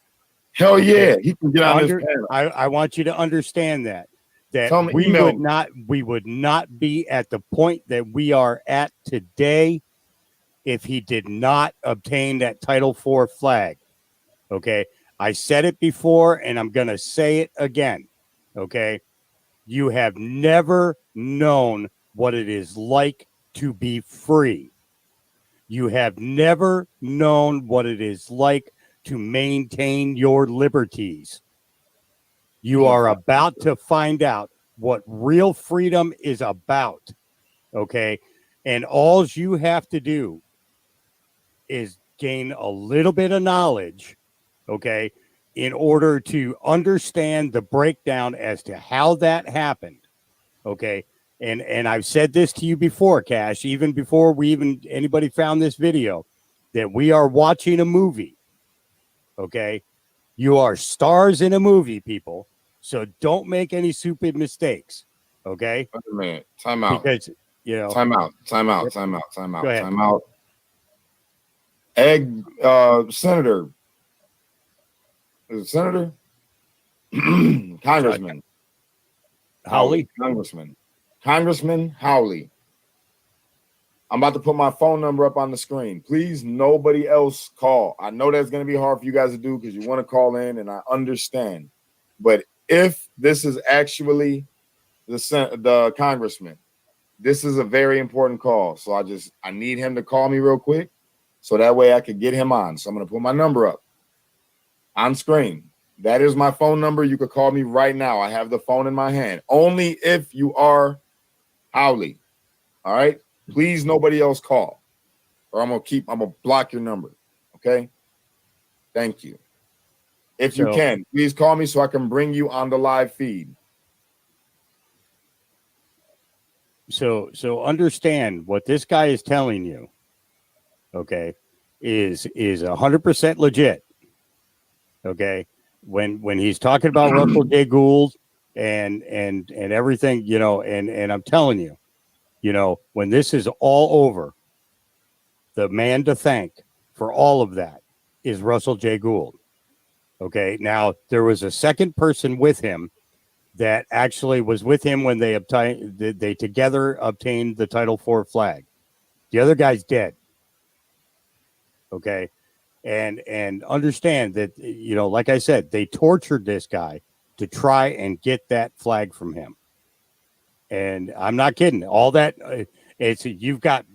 Speaker 5: hell yeah, he can get on this panel.
Speaker 18: I want you to understand that
Speaker 5: email
Speaker 18: we would not be at the point that we are at today if he did not obtain that Title IV flag. Okay, I said it before, and I'm going to say it again. Okay, you have never known what it is like to be free. You have never known what it is like to maintain your liberties. You are about to find out what real freedom is about, okay? And all you have to do is gain a little bit of knowledge, okay, in order to understand the breakdown as to how that happened, okay? And I've said this to you before, Cash, even before anybody found this video, that we are watching a movie, okay? You are stars in a movie, people. So don't make any stupid mistakes, okay?
Speaker 5: Wait a minute. Time out.
Speaker 18: Because,
Speaker 5: Time out.
Speaker 18: Go ahead.
Speaker 5: Time out. Senator. Is it Senator? Congressman.
Speaker 18: Howley?
Speaker 5: Congressman Howley. I'm about to put my phone number up on the screen. Please, nobody else call. I know that's going to be hard for you guys to do because you want to call in, and I understand. But if this is actually the congressman, this is a very important call. So I need him to call me real quick so that way I could get him on. So I'm going to put my number up. on screen. That is my phone number. You could call me right now. I have the phone in my hand. Only if you are Howley. All right? Please, nobody else call. Or I'm gonna block your number. Okay? Thank you. If you can, please call me so I can bring you on the live feed.
Speaker 18: So understand what this guy is telling you, okay, is 100% legit. Okay. When he's talking about Russell J. Gould and everything, you know, and I'm telling you, you know, when this is all over, the man to thank for all of that is Russell J. Gould. Okay. Now there was a second person with him that actually was with him when they together obtained the Title IV flag. The other guy's dead. Okay. And understand that, you know, like I said, they tortured this guy to try and get that flag from him. And I'm not kidding. All that you've got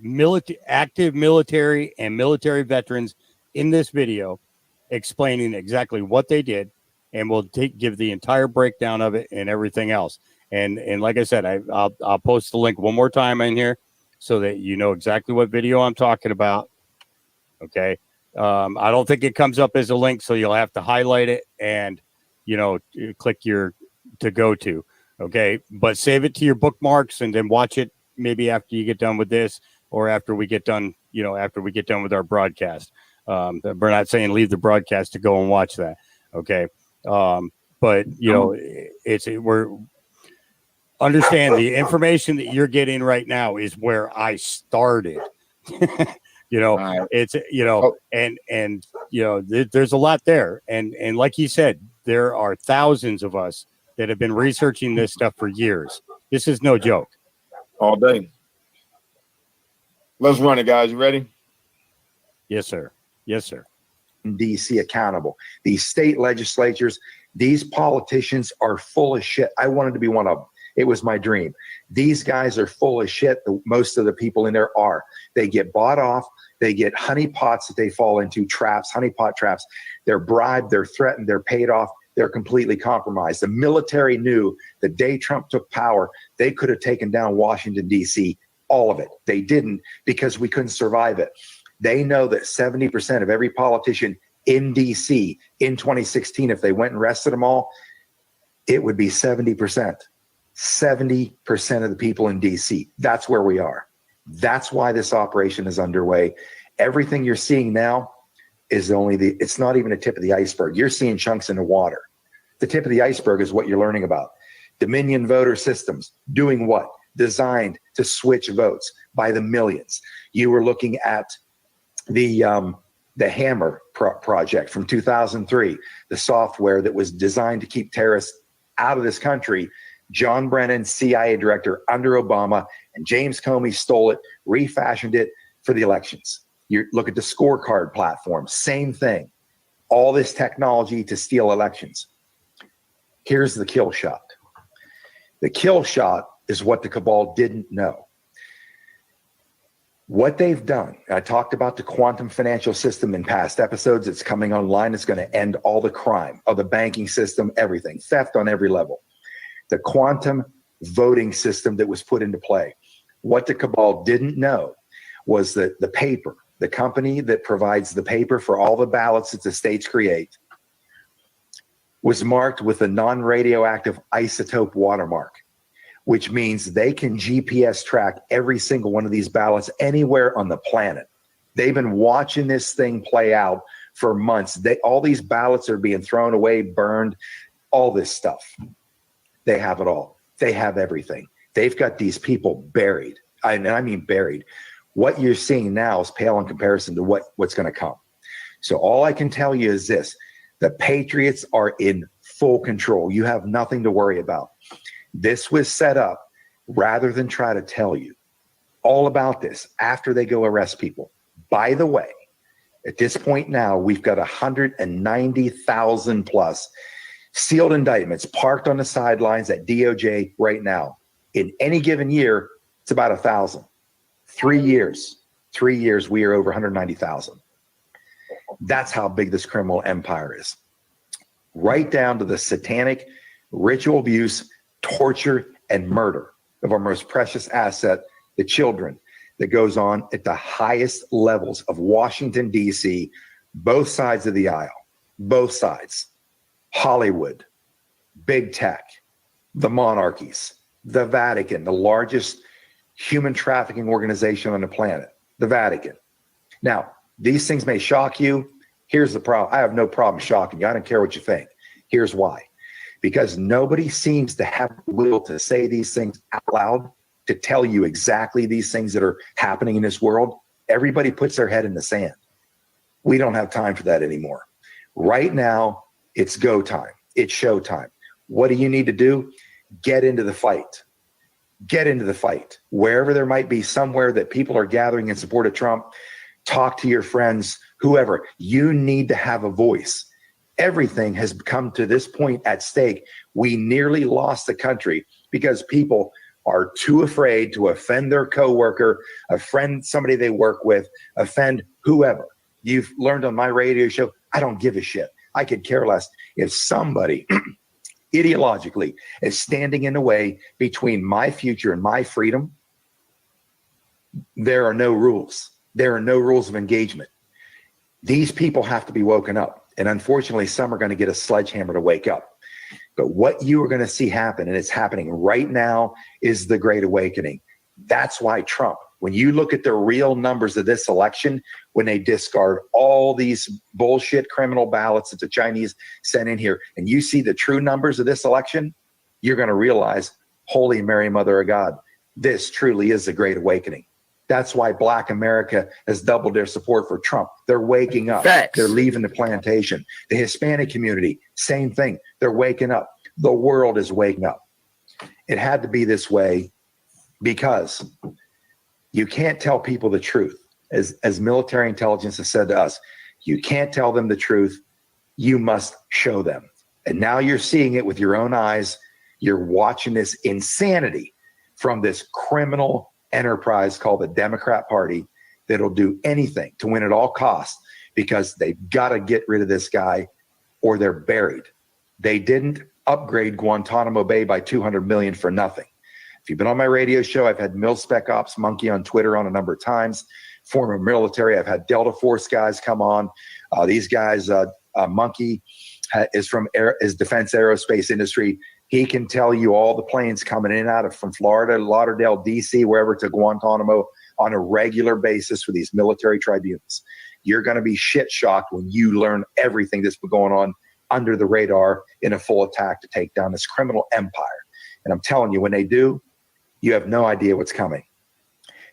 Speaker 18: active military and military veterans in this video explaining exactly what they did. And we'll give the entire breakdown of it and everything else. And like I said, I'll post the link one more time in here so that you know exactly what video I'm talking about. Okay. I don't think it comes up as a link, so you'll have to highlight it and, you know, click to go to. Okay. But save it to your bookmarks and then watch it maybe after you get done with this or after we get done, you know, after we get done with our broadcast. We're not saying leave the broadcast to go and watch that. Okay. But you know, we're understand the information that you're getting right now is where I started. You know, it's, you know, and you know, there's a lot there. And like you said, there are thousands of us that have been researching this stuff for years. This is no joke.
Speaker 5: All day. Let's run it, guys. You ready?
Speaker 18: Yes, sir. Yes, sir.
Speaker 19: DC accountable. These state legislatures, these politicians are full of shit. I wanted to be one of them. It was my dream. These guys are full of shit. Most of the people in there are. They get bought off. They get honeypots that they fall into, traps, honeypot traps. They're bribed. They're threatened. They're paid off. They're completely compromised. The military knew the day Trump took power, they could have taken down Washington, D.C., all of it. They didn't because we couldn't survive it. They know that 70% of every politician in D.C. in 2016, if they went and arrested them all, it would be 70%. 70% of the people in D.C. That's where we are. That's why this operation is underway. Everything you're seeing now is it's not even a tip of the iceberg. You're seeing chunks in the water. The tip of the iceberg is what you're learning about. Dominion voter systems doing what? Designed to switch votes by the millions. You were looking at the Hammer project from 2003, the software that was designed to keep terrorists out of this country. John Brennan, CIA director under Obama, and James Comey stole it, refashioned it for the elections. You look at the scorecard platform, same thing. All this technology to steal elections. Here's the kill shot. The kill shot is what the cabal didn't know. What they've done, I talked about the quantum financial system in past episodes. It's coming online. It's going to end all the crime of the banking system, everything, theft on every level. The quantum voting system that was put into play. What the cabal didn't know was that the paper, the company that provides the paper for all the ballots that the states create, was marked with a non-radioactive isotope watermark, which means they can GPS track every single one of these ballots anywhere on the planet. They've been watching this thing play out for months. All these ballots are being thrown away, burned, all this stuff. They have it all. They have everything. They've got these people buried. I mean buried. What you're seeing now is pale in comparison to what's going to come. So all I can tell you is this. The Patriots are in full control. You have nothing to worry about. This was set up rather than try to tell you all about this after they go arrest people. By the way, at this point now, we've got 190,000 plus sealed indictments parked on the sidelines at DOJ right now. In any given year, it's about 1,000. 3 years, we are over 190,000. That's how big this criminal empire is. right down to the satanic ritual abuse, torture, and murder of our most precious asset, the children, that goes on at the highest levels of Washington, D.C., both sides of the aisle, both sides, Hollywood, big tech, the monarchies, the Vatican, the largest human trafficking organization on the planet, the Vatican. Now, these things may shock you. Here's the problem. I have no problem shocking you. I don't care what you think. Here's why. Because nobody seems to have the will to say these things out loud, to tell you exactly these things that are happening in this world. Everybody puts their head in the sand. We don't have time for that anymore. Right now, it's go time. It's show time. What do you need to do? Get into the fight. Get into the fight. Wherever there might be somewhere that people are gathering in support of Trump, talk to your friends, whoever. You need to have a voice. Everything has come to this point at stake. We nearly lost the country because people are too afraid to offend their coworker, offend somebody they work with, offend whoever. You've learned on my radio show, I don't give a shit. I could care less if somebody ideologically is standing in the way between my future and my freedom. There are no rules. There are no rules of engagement. These people have to be woken up. And unfortunately, some are going to get a sledgehammer to wake up. But what you are going to see happen, and it's happening right now, is the Great Awakening. That's why Trump, when you look at the real numbers of this election, when they discard all these bullshit criminal ballots that the Chinese sent in here, and you see the true numbers of this election, you're going to realize, Holy Mary, Mother of God, this truly is the Great Awakening. That's why Black America has doubled their support for Trump. They're waking up.
Speaker 5: Facts.
Speaker 19: They're leaving the plantation. The Hispanic community, same thing. They're waking up. The world is waking up. It had to be this way because you can't tell people the truth. As military intelligence has said to us, you can't tell them the truth. You must show them. And now you're seeing it with your own eyes. You're watching this insanity from this criminal enterprise called the Democrat Party that'll do anything to win at all costs because they've got to get rid of this guy or they're buried. They didn't upgrade Guantanamo Bay by $200 million for nothing. If you've been on my radio show, I've had Mil-Spec Ops Monkey on Twitter on a number of times. Former military, I've had Delta Force guys come on. These guys, Monkey is from is defense aerospace industry. He can tell you all the planes coming in and out of from Florida, Lauderdale, D.C., wherever to Guantanamo on a regular basis for these military tribunals. You're going to be shit shocked when you learn everything that's been going on under the radar in a full attack to take down this criminal empire. And I'm telling you, when they do, you have no idea what's coming.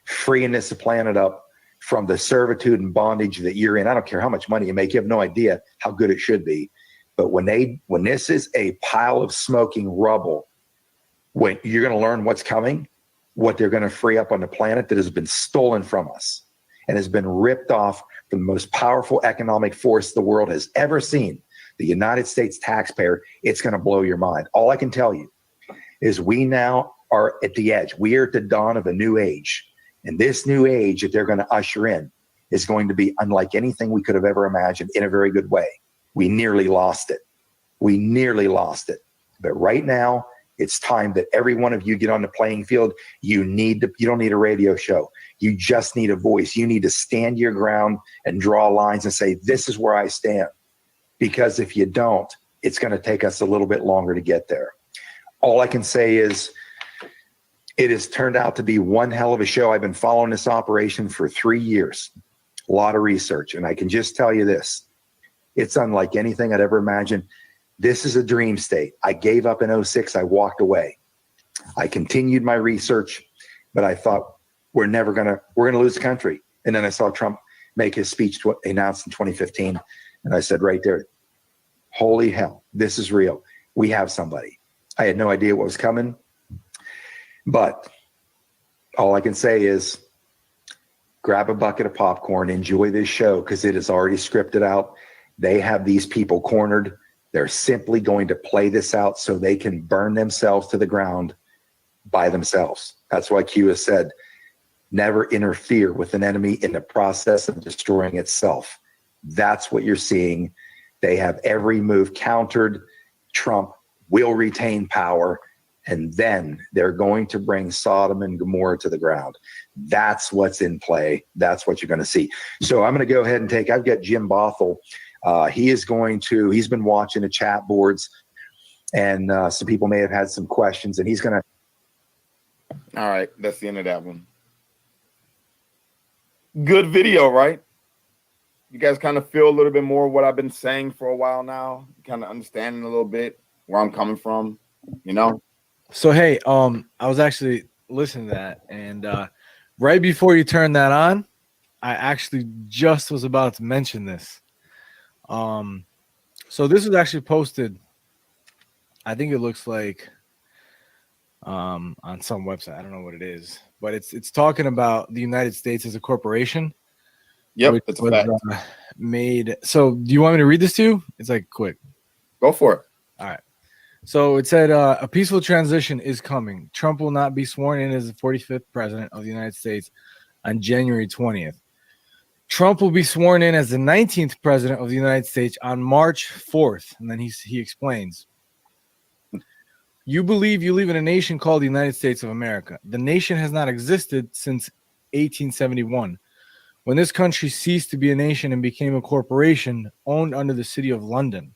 Speaker 19: Freeing this planet up from the servitude and bondage that you're in. I don't care how much money you make. You have no idea how good it should be. But when this is a pile of smoking rubble, when you're going to learn what's coming, what they're going to free up on the planet that has been stolen from us and has been ripped off from the most powerful economic force the world has ever seen, the United States taxpayer, it's going to blow your mind. All I can tell you is we now are at the edge. We are at the dawn of a new age. And this new age that they're going to usher in is going to be unlike anything we could have ever imagined in a very good way. We nearly lost it. We nearly lost it. But right now, it's time that every one of you get on the playing field. You don't need a radio show. You just need a voice. You need to stand your ground and draw lines and say, this is where I stand. Because if you don't, it's going to take us a little bit longer to get there. All I can say is it has turned out to be one hell of a show. I've been following this operation for 3 years. A lot of research. And I can just tell you this. It's unlike anything I'd ever imagined. This is a dream state. I gave up in 2006. I walked away. I continued my research, but I thought we're going to lose the country. And then I saw Trump make his speech announced in 2015. And I said right there, holy hell, this is real. We have somebody. I had no idea what was coming, but all I can say is grab a bucket of popcorn, enjoy this show because it is already scripted out. They have these people cornered. They're simply going to play this out so they can burn themselves to the ground by themselves. That's why Q has said, never interfere with an enemy in the process of destroying itself. That's what you're seeing. They have every move countered. Trump will retain power, and then they're going to bring Sodom and Gomorrah to the ground. That's what's in play. That's what you're going to see. So I'm going to go ahead and I've got Jim Bothell. He's been watching the chat boards, and some people may have had some questions, and he's going to.
Speaker 5: All right, that's the end of that one. Good video, right? You guys kind of feel a little bit more of what I've been saying for a while now, kind of understanding a little bit where I'm coming from, you know?
Speaker 13: So hey, I was actually listening to that, and right before you turned that on, I actually just was about to mention this. So this was actually posted, I think it looks like on some website. I don't know what it is, but it's talking about the United States as a corporation.
Speaker 5: Yep, that's a fact.
Speaker 13: Made. So do you want me to read this to you? It's like quick.
Speaker 5: Go for it.
Speaker 13: All right. So it said a peaceful transition is coming. Trump will not be sworn in as the 45th president of the United States on January 20th. Trump will be sworn in as the 19th president of the United States on March 4th. And then he explains. You believe you live in a nation called the United States of America. The nation has not existed since 1871, when this country ceased to be a nation and became a corporation owned under the city of London.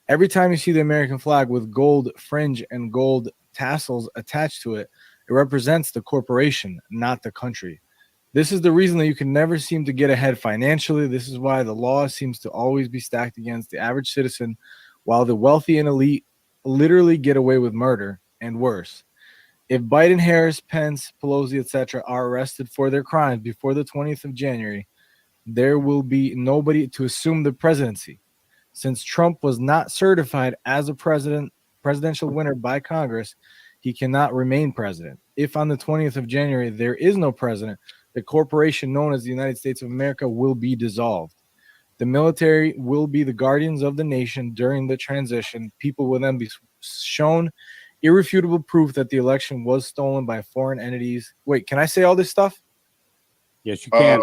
Speaker 13: Every time you see the American flag with gold fringe and gold tassels attached to it, it represents the corporation, not the country. This is the reason that you can never seem to get ahead financially. This is why the law seems to always be stacked against the average citizen, while the wealthy and elite literally get away with murder and worse. If Biden, Harris, Pence, Pelosi, etc. are arrested for their crimes before the 20th of January, there will be nobody to assume the presidency. Since Trump was not certified as a presidential winner by Congress, he cannot remain president. If on the 20th of January there is no president, the corporation known as the United States of America will be dissolved. The military will be the guardians of the nation during the transition. People will then be shown irrefutable proof that the election was stolen by foreign entities. Wait, can I say all this stuff?
Speaker 18: Yes, you can.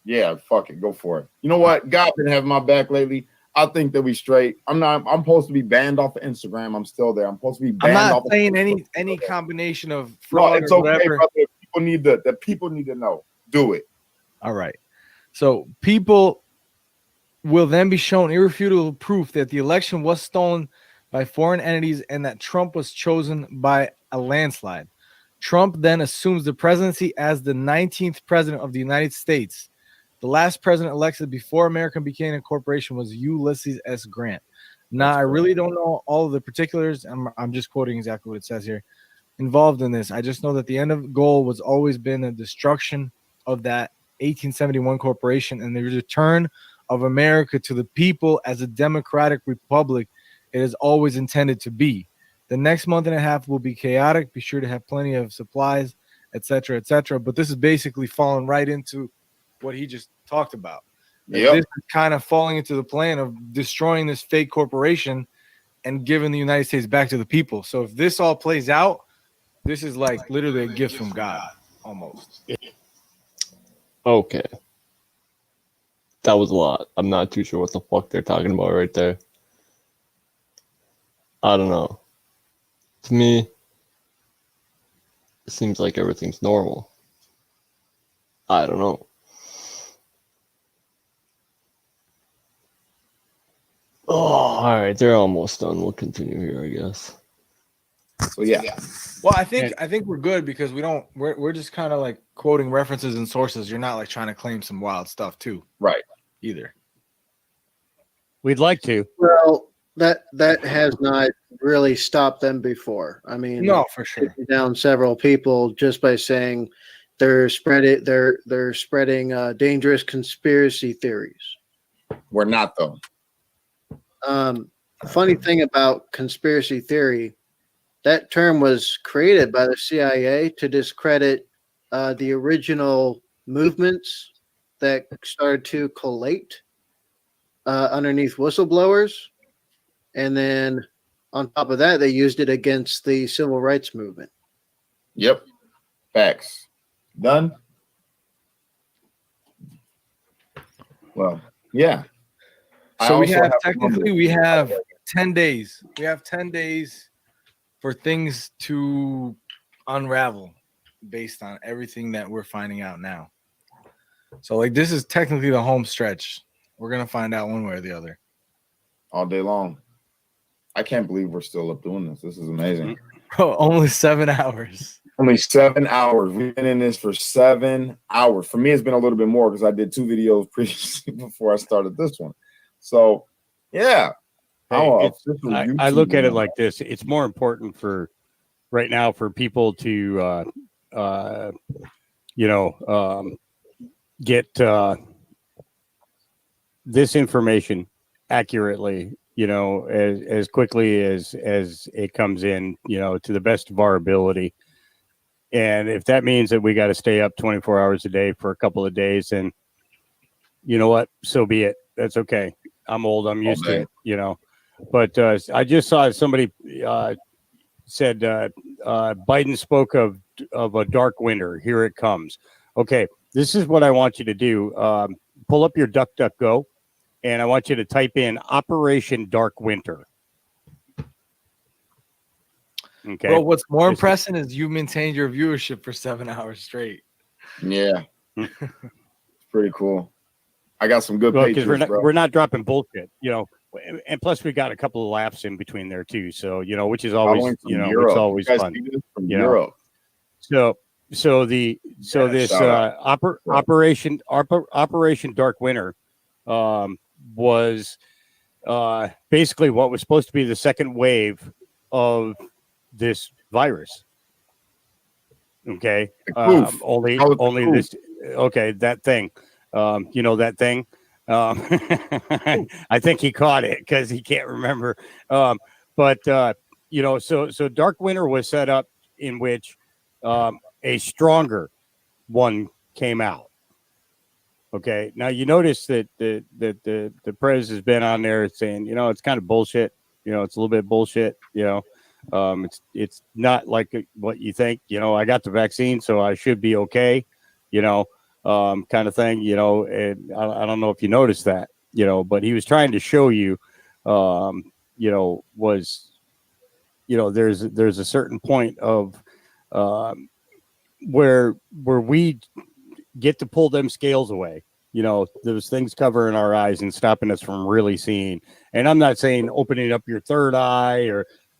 Speaker 5: Yeah, fuck it, go for it. You know what? God been having my back lately. I think that we straight. I'm supposed to be banned off of Instagram. I'm still there. I'm supposed to be banned
Speaker 13: I'm
Speaker 5: off
Speaker 13: not saying any combination of fraud.
Speaker 5: No, it's
Speaker 13: or
Speaker 5: okay,
Speaker 13: whatever.
Speaker 5: brother. People need to know. Do it.
Speaker 13: All right. So people will then be shown irrefutable proof that the election was stolen by foreign entities and that Trump was chosen by a landslide. Trump then assumes the presidency as the 19th president of the United States. The last president elected before America became a corporation was Ulysses S. Grant. Now, I really don't know all of the particulars. I'm just quoting exactly what it says here. Involved in this, I just know that the end of goal was always been the destruction of that 1871 corporation and the return of America to the people as a democratic republic it is always intended to be. The next month and a half will be chaotic. Be sure to have plenty of supplies, etc., etc. But this is basically falling right into what he just talked about.
Speaker 5: Yep.
Speaker 13: This is kind of falling into the plan of destroying this fake corporation and giving the United States back to the people. So if this all plays out, this is like literally a gift from God, almost.
Speaker 1: Okay. That was a lot. I'm not too sure what the fuck they're talking about right there. I don't know. To me, it seems like everything's normal. I don't know. Oh, all right. They're almost done. We'll continue here, I guess.
Speaker 5: So yeah.
Speaker 13: Well, I think we're good because we're just kind of like quoting references and sources. You're not like trying to claim some wild stuff too.
Speaker 5: Right.
Speaker 13: Either.
Speaker 18: We'd like to.
Speaker 17: Well, that has not really stopped them before. I mean,
Speaker 13: no, for sure.
Speaker 17: Down several people just by saying they're spreading dangerous conspiracy theories.
Speaker 5: We're not though.
Speaker 17: Funny thing about conspiracy theory, that term was created by the CIA to discredit the original movements that started to collate underneath whistleblowers. And then on top of that, they used it against the civil rights movement.
Speaker 5: Yep. Facts. Done. Well, yeah.
Speaker 13: So we
Speaker 5: also
Speaker 13: have
Speaker 5: have
Speaker 13: technically
Speaker 5: numbers.
Speaker 13: we have 10 days. We have 10 days for things to unravel based on everything that we're finding out now. So like this is technically the home stretch. We're gonna find out one way or the other.
Speaker 5: All day long. I can't believe we're still up doing this. This is amazing.
Speaker 13: Bro, only 7 hours.
Speaker 5: Only 7 hours. We've been in this for 7 hours. For me, it's been a little bit more because I did 2 videos previously before I started this one. So, yeah.
Speaker 14: Hey, I look at it like this. It's more important for right now for people to, get this information accurately, as quickly as it comes in, to the best of our ability. And if that means that we got to stay up 24 hours a day for a couple of days, then you know what? So be it. That's okay. I'm old. I'm used to it, But I just saw somebody said Biden spoke of a dark winter. Here it comes. Okay, this is what I want you to do. Pull up your DuckDuckGo, and I want you to type in Operation Dark Winter. Okay.
Speaker 13: Well, what's more impressive is you maintained your viewership for 7 hours straight.
Speaker 5: Yeah. It's pretty cool. I got some good
Speaker 14: Because
Speaker 5: Patriots,
Speaker 14: we're not dropping bullshit, and plus we got a couple of laughs in between there too. So, which is always,
Speaker 5: Following from
Speaker 14: it's
Speaker 5: Europe.
Speaker 14: always
Speaker 5: You guys
Speaker 14: fun.
Speaker 5: see this from
Speaker 14: you
Speaker 5: Europe.
Speaker 14: know. So this Operation Dark Winter was basically what was supposed to be the second wave of this virus. Okay. Only this. Okay. That thing. That thing. I think he caught it because he can't remember. So Dark Winter was set up in which a stronger one came out. Okay. Now you notice that the prez has been on there saying, it's kind of bullshit. It's a little bit bullshit. It's not like what you think. I got the vaccine, so I should be okay. Kind of thing. And I don't know if you noticed that. But he was trying to show you, there's a certain point of where we get to pull them scales away. Those things covering our eyes and stopping us from really seeing. And I'm not saying opening up your third eye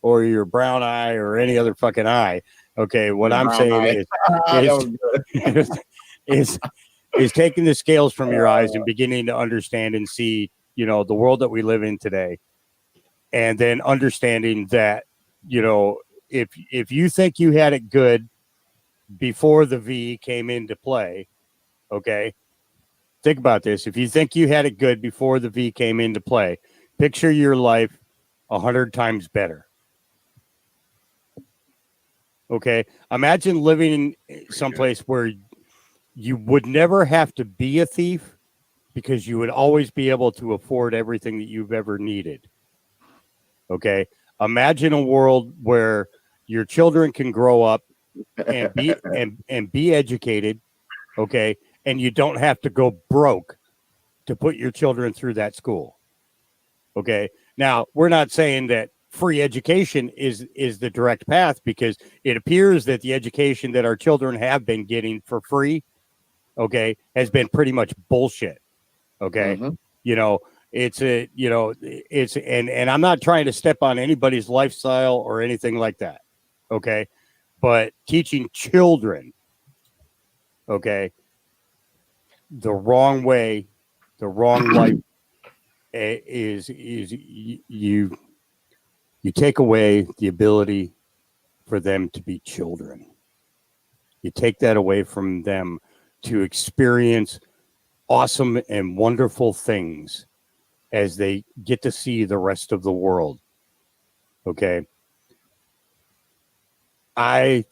Speaker 14: or your brown eye or any other fucking eye. Okay, what I'm saying is taking the scales from your eyes and beginning to understand and see, the world that we live in today, and then understanding that, if you think you had it good before the V came into play, okay, think about this. If you think you had it good before the V came into play, picture your life 100 times better. Okay, imagine living in someplace where you would never have to be a thief because you would always be able to afford everything that you've ever needed. Okay, imagine a world where your children can grow up and be and be educated. Okay, and you don't have to go broke to put your children through that school. Okay, now we're not saying that free education is the direct path, because it appears that the education that our children have been getting for free, okay, has been pretty much bullshit. Okay. And I'm not trying to step on anybody's lifestyle or anything like that. Okay. But teaching children, okay, the wrong way, the wrong life is you take away the ability for them to be children. You take that away from them to experience awesome and wonderful things as they get to see the rest of the world. Okay. I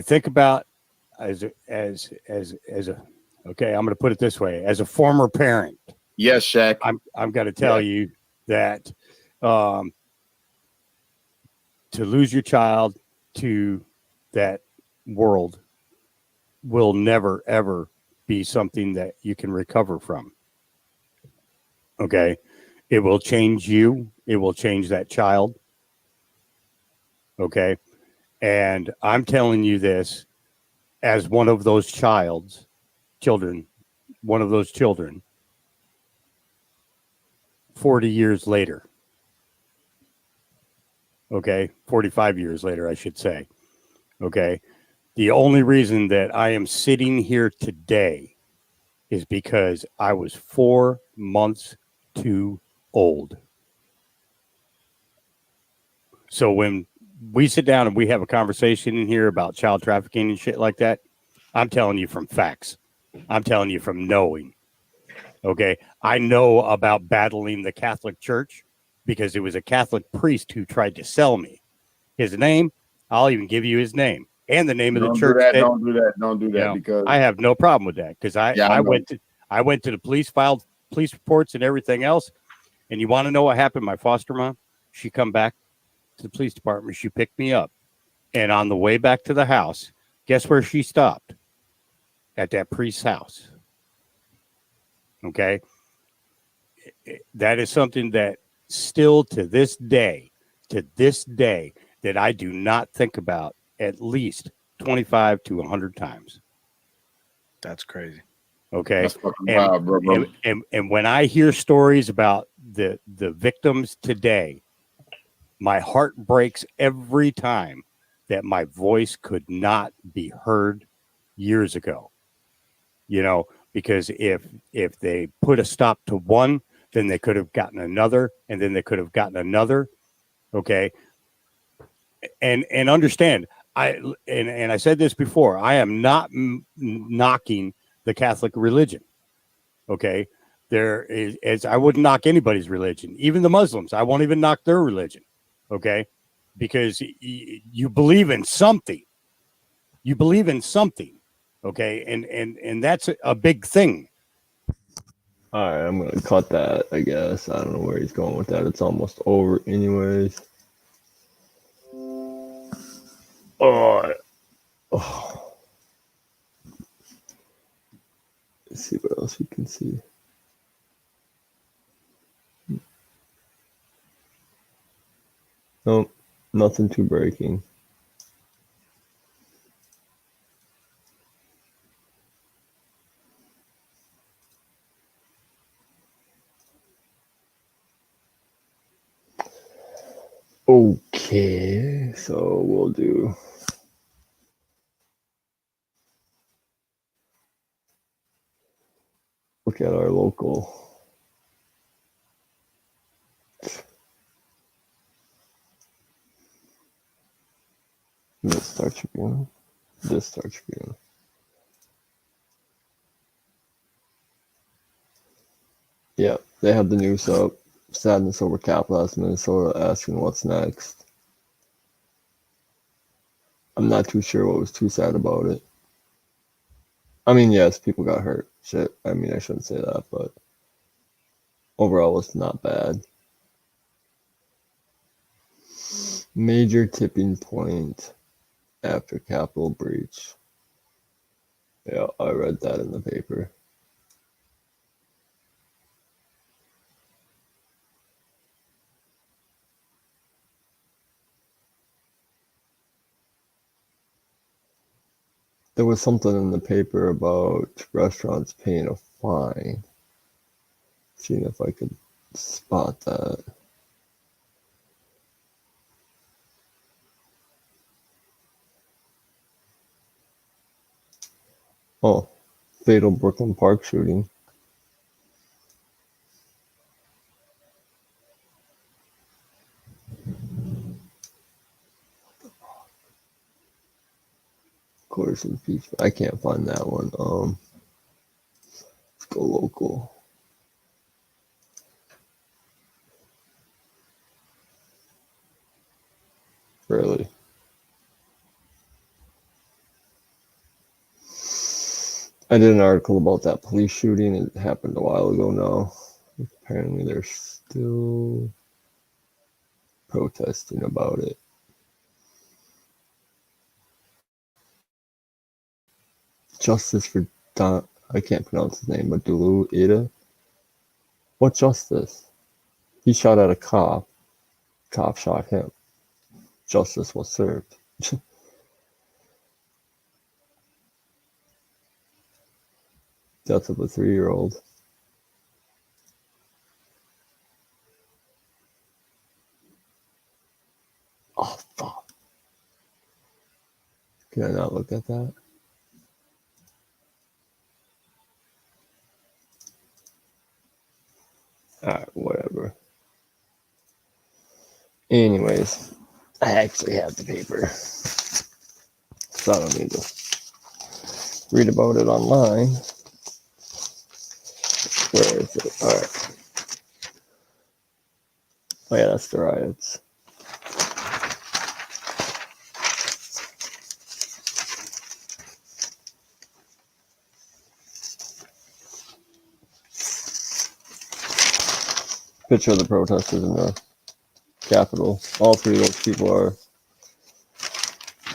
Speaker 14: think about as a okay, I'm going to put it this way, as a former parent.
Speaker 5: Yes, Shaq.
Speaker 14: I'm going to tell you that to lose your child to that world will never, ever be something that you can recover from. Okay. It will change you. It will change that child. Okay. And I'm telling you this as one of those children, one of those children, 40 years later. Okay. 45 years later, I should say. Okay. The only reason that I am sitting here today is because I was 4 months too old. So when we sit down and we have a conversation in here about child trafficking and shit like that, I'm telling you from facts. I'm telling you from knowing. Okay. I know about battling the Catholic Church because it was a Catholic priest who tried to sell me. His name, I'll even give you his name and the name of the church.
Speaker 5: Don't do that because
Speaker 14: I have no problem with that because I went to the police, filed police reports and everything else. And you want to know what happened? My foster mom, she come back to the police department. She picked me up. And on the way back to the house, guess where she stopped? At that priest's house. Okay. That is something that still to this day, that I do not think about at least 25 to 100 times.
Speaker 13: That's crazy.
Speaker 14: Okay.
Speaker 5: That's fucking wild, bro.
Speaker 14: And when I hear stories about the victims today, my heart breaks every time that my voice could not be heard years ago. You know, because if they put a stop to one, then they could have gotten another, and then they could have gotten another. Okay. And understand, I said this before, I am not knocking the Catholic religion. Okay. I wouldn't knock anybody's religion, even the Muslims. I won't even knock their religion. Okay. Because you believe in something. You believe in something. Okay. And that's a big thing.
Speaker 1: All right, I'm gonna cut that, I guess. I don't know where he's going with that. It's almost over anyways. Oh. Let's see what else we can see. Nope, nothing too breaking. Okay, so we'll do look at our local Star Tribune. This Star Tribune. Yeah, they have the news up. Sadness over Capitalized Minnesota asking what's next. I'm not too sure what was too sad about it. I mean, yes, people got hurt. Shit. I mean, I shouldn't say that, but overall, it's not bad. Major tipping point after Capitol breach. Yeah, I read that in the paper. There was something in the paper about restaurants paying a fine. Seeing if I could spot that. Oh, fatal Brooklyn Park shooting. Course impeachment. I can't find that one. Let's go local. Really? I did an article about that police shooting. It happened a while ago now. Apparently they're still protesting about it. Justice for I can't pronounce his name, but Dulu Ida. What justice? He shot at a cop. Cop shot him. Justice was served. Death of a 3-year-old. Oh, fuck. Can I not look at that? Alright, whatever. Anyways, I actually have the paper, so I don't need to read about it online. Where is it? Alright. Oh yeah, that's the riots. Picture of the protesters in the Capitol. All three of those people are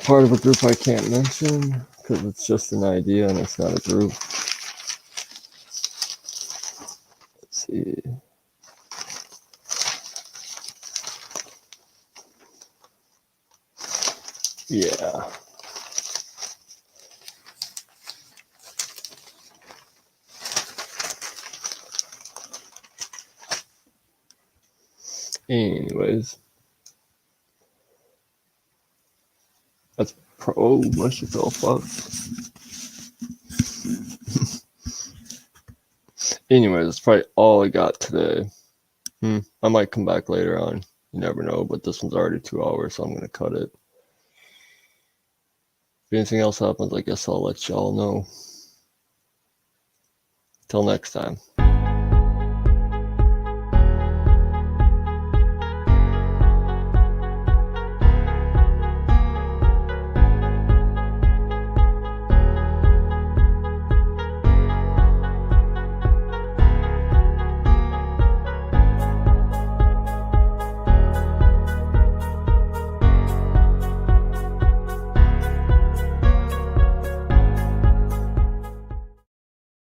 Speaker 1: part of a group I can't mention because it's just an idea and it's not a group. Let's see. Yeah. Anyways. That's oh, much yourself fuck. Anyways, that's probably all I got today. I might come back later on. You never know, but this one's already 2 hours, so I'm gonna cut it. If anything else happens, I guess I'll let y'all know. Till next time.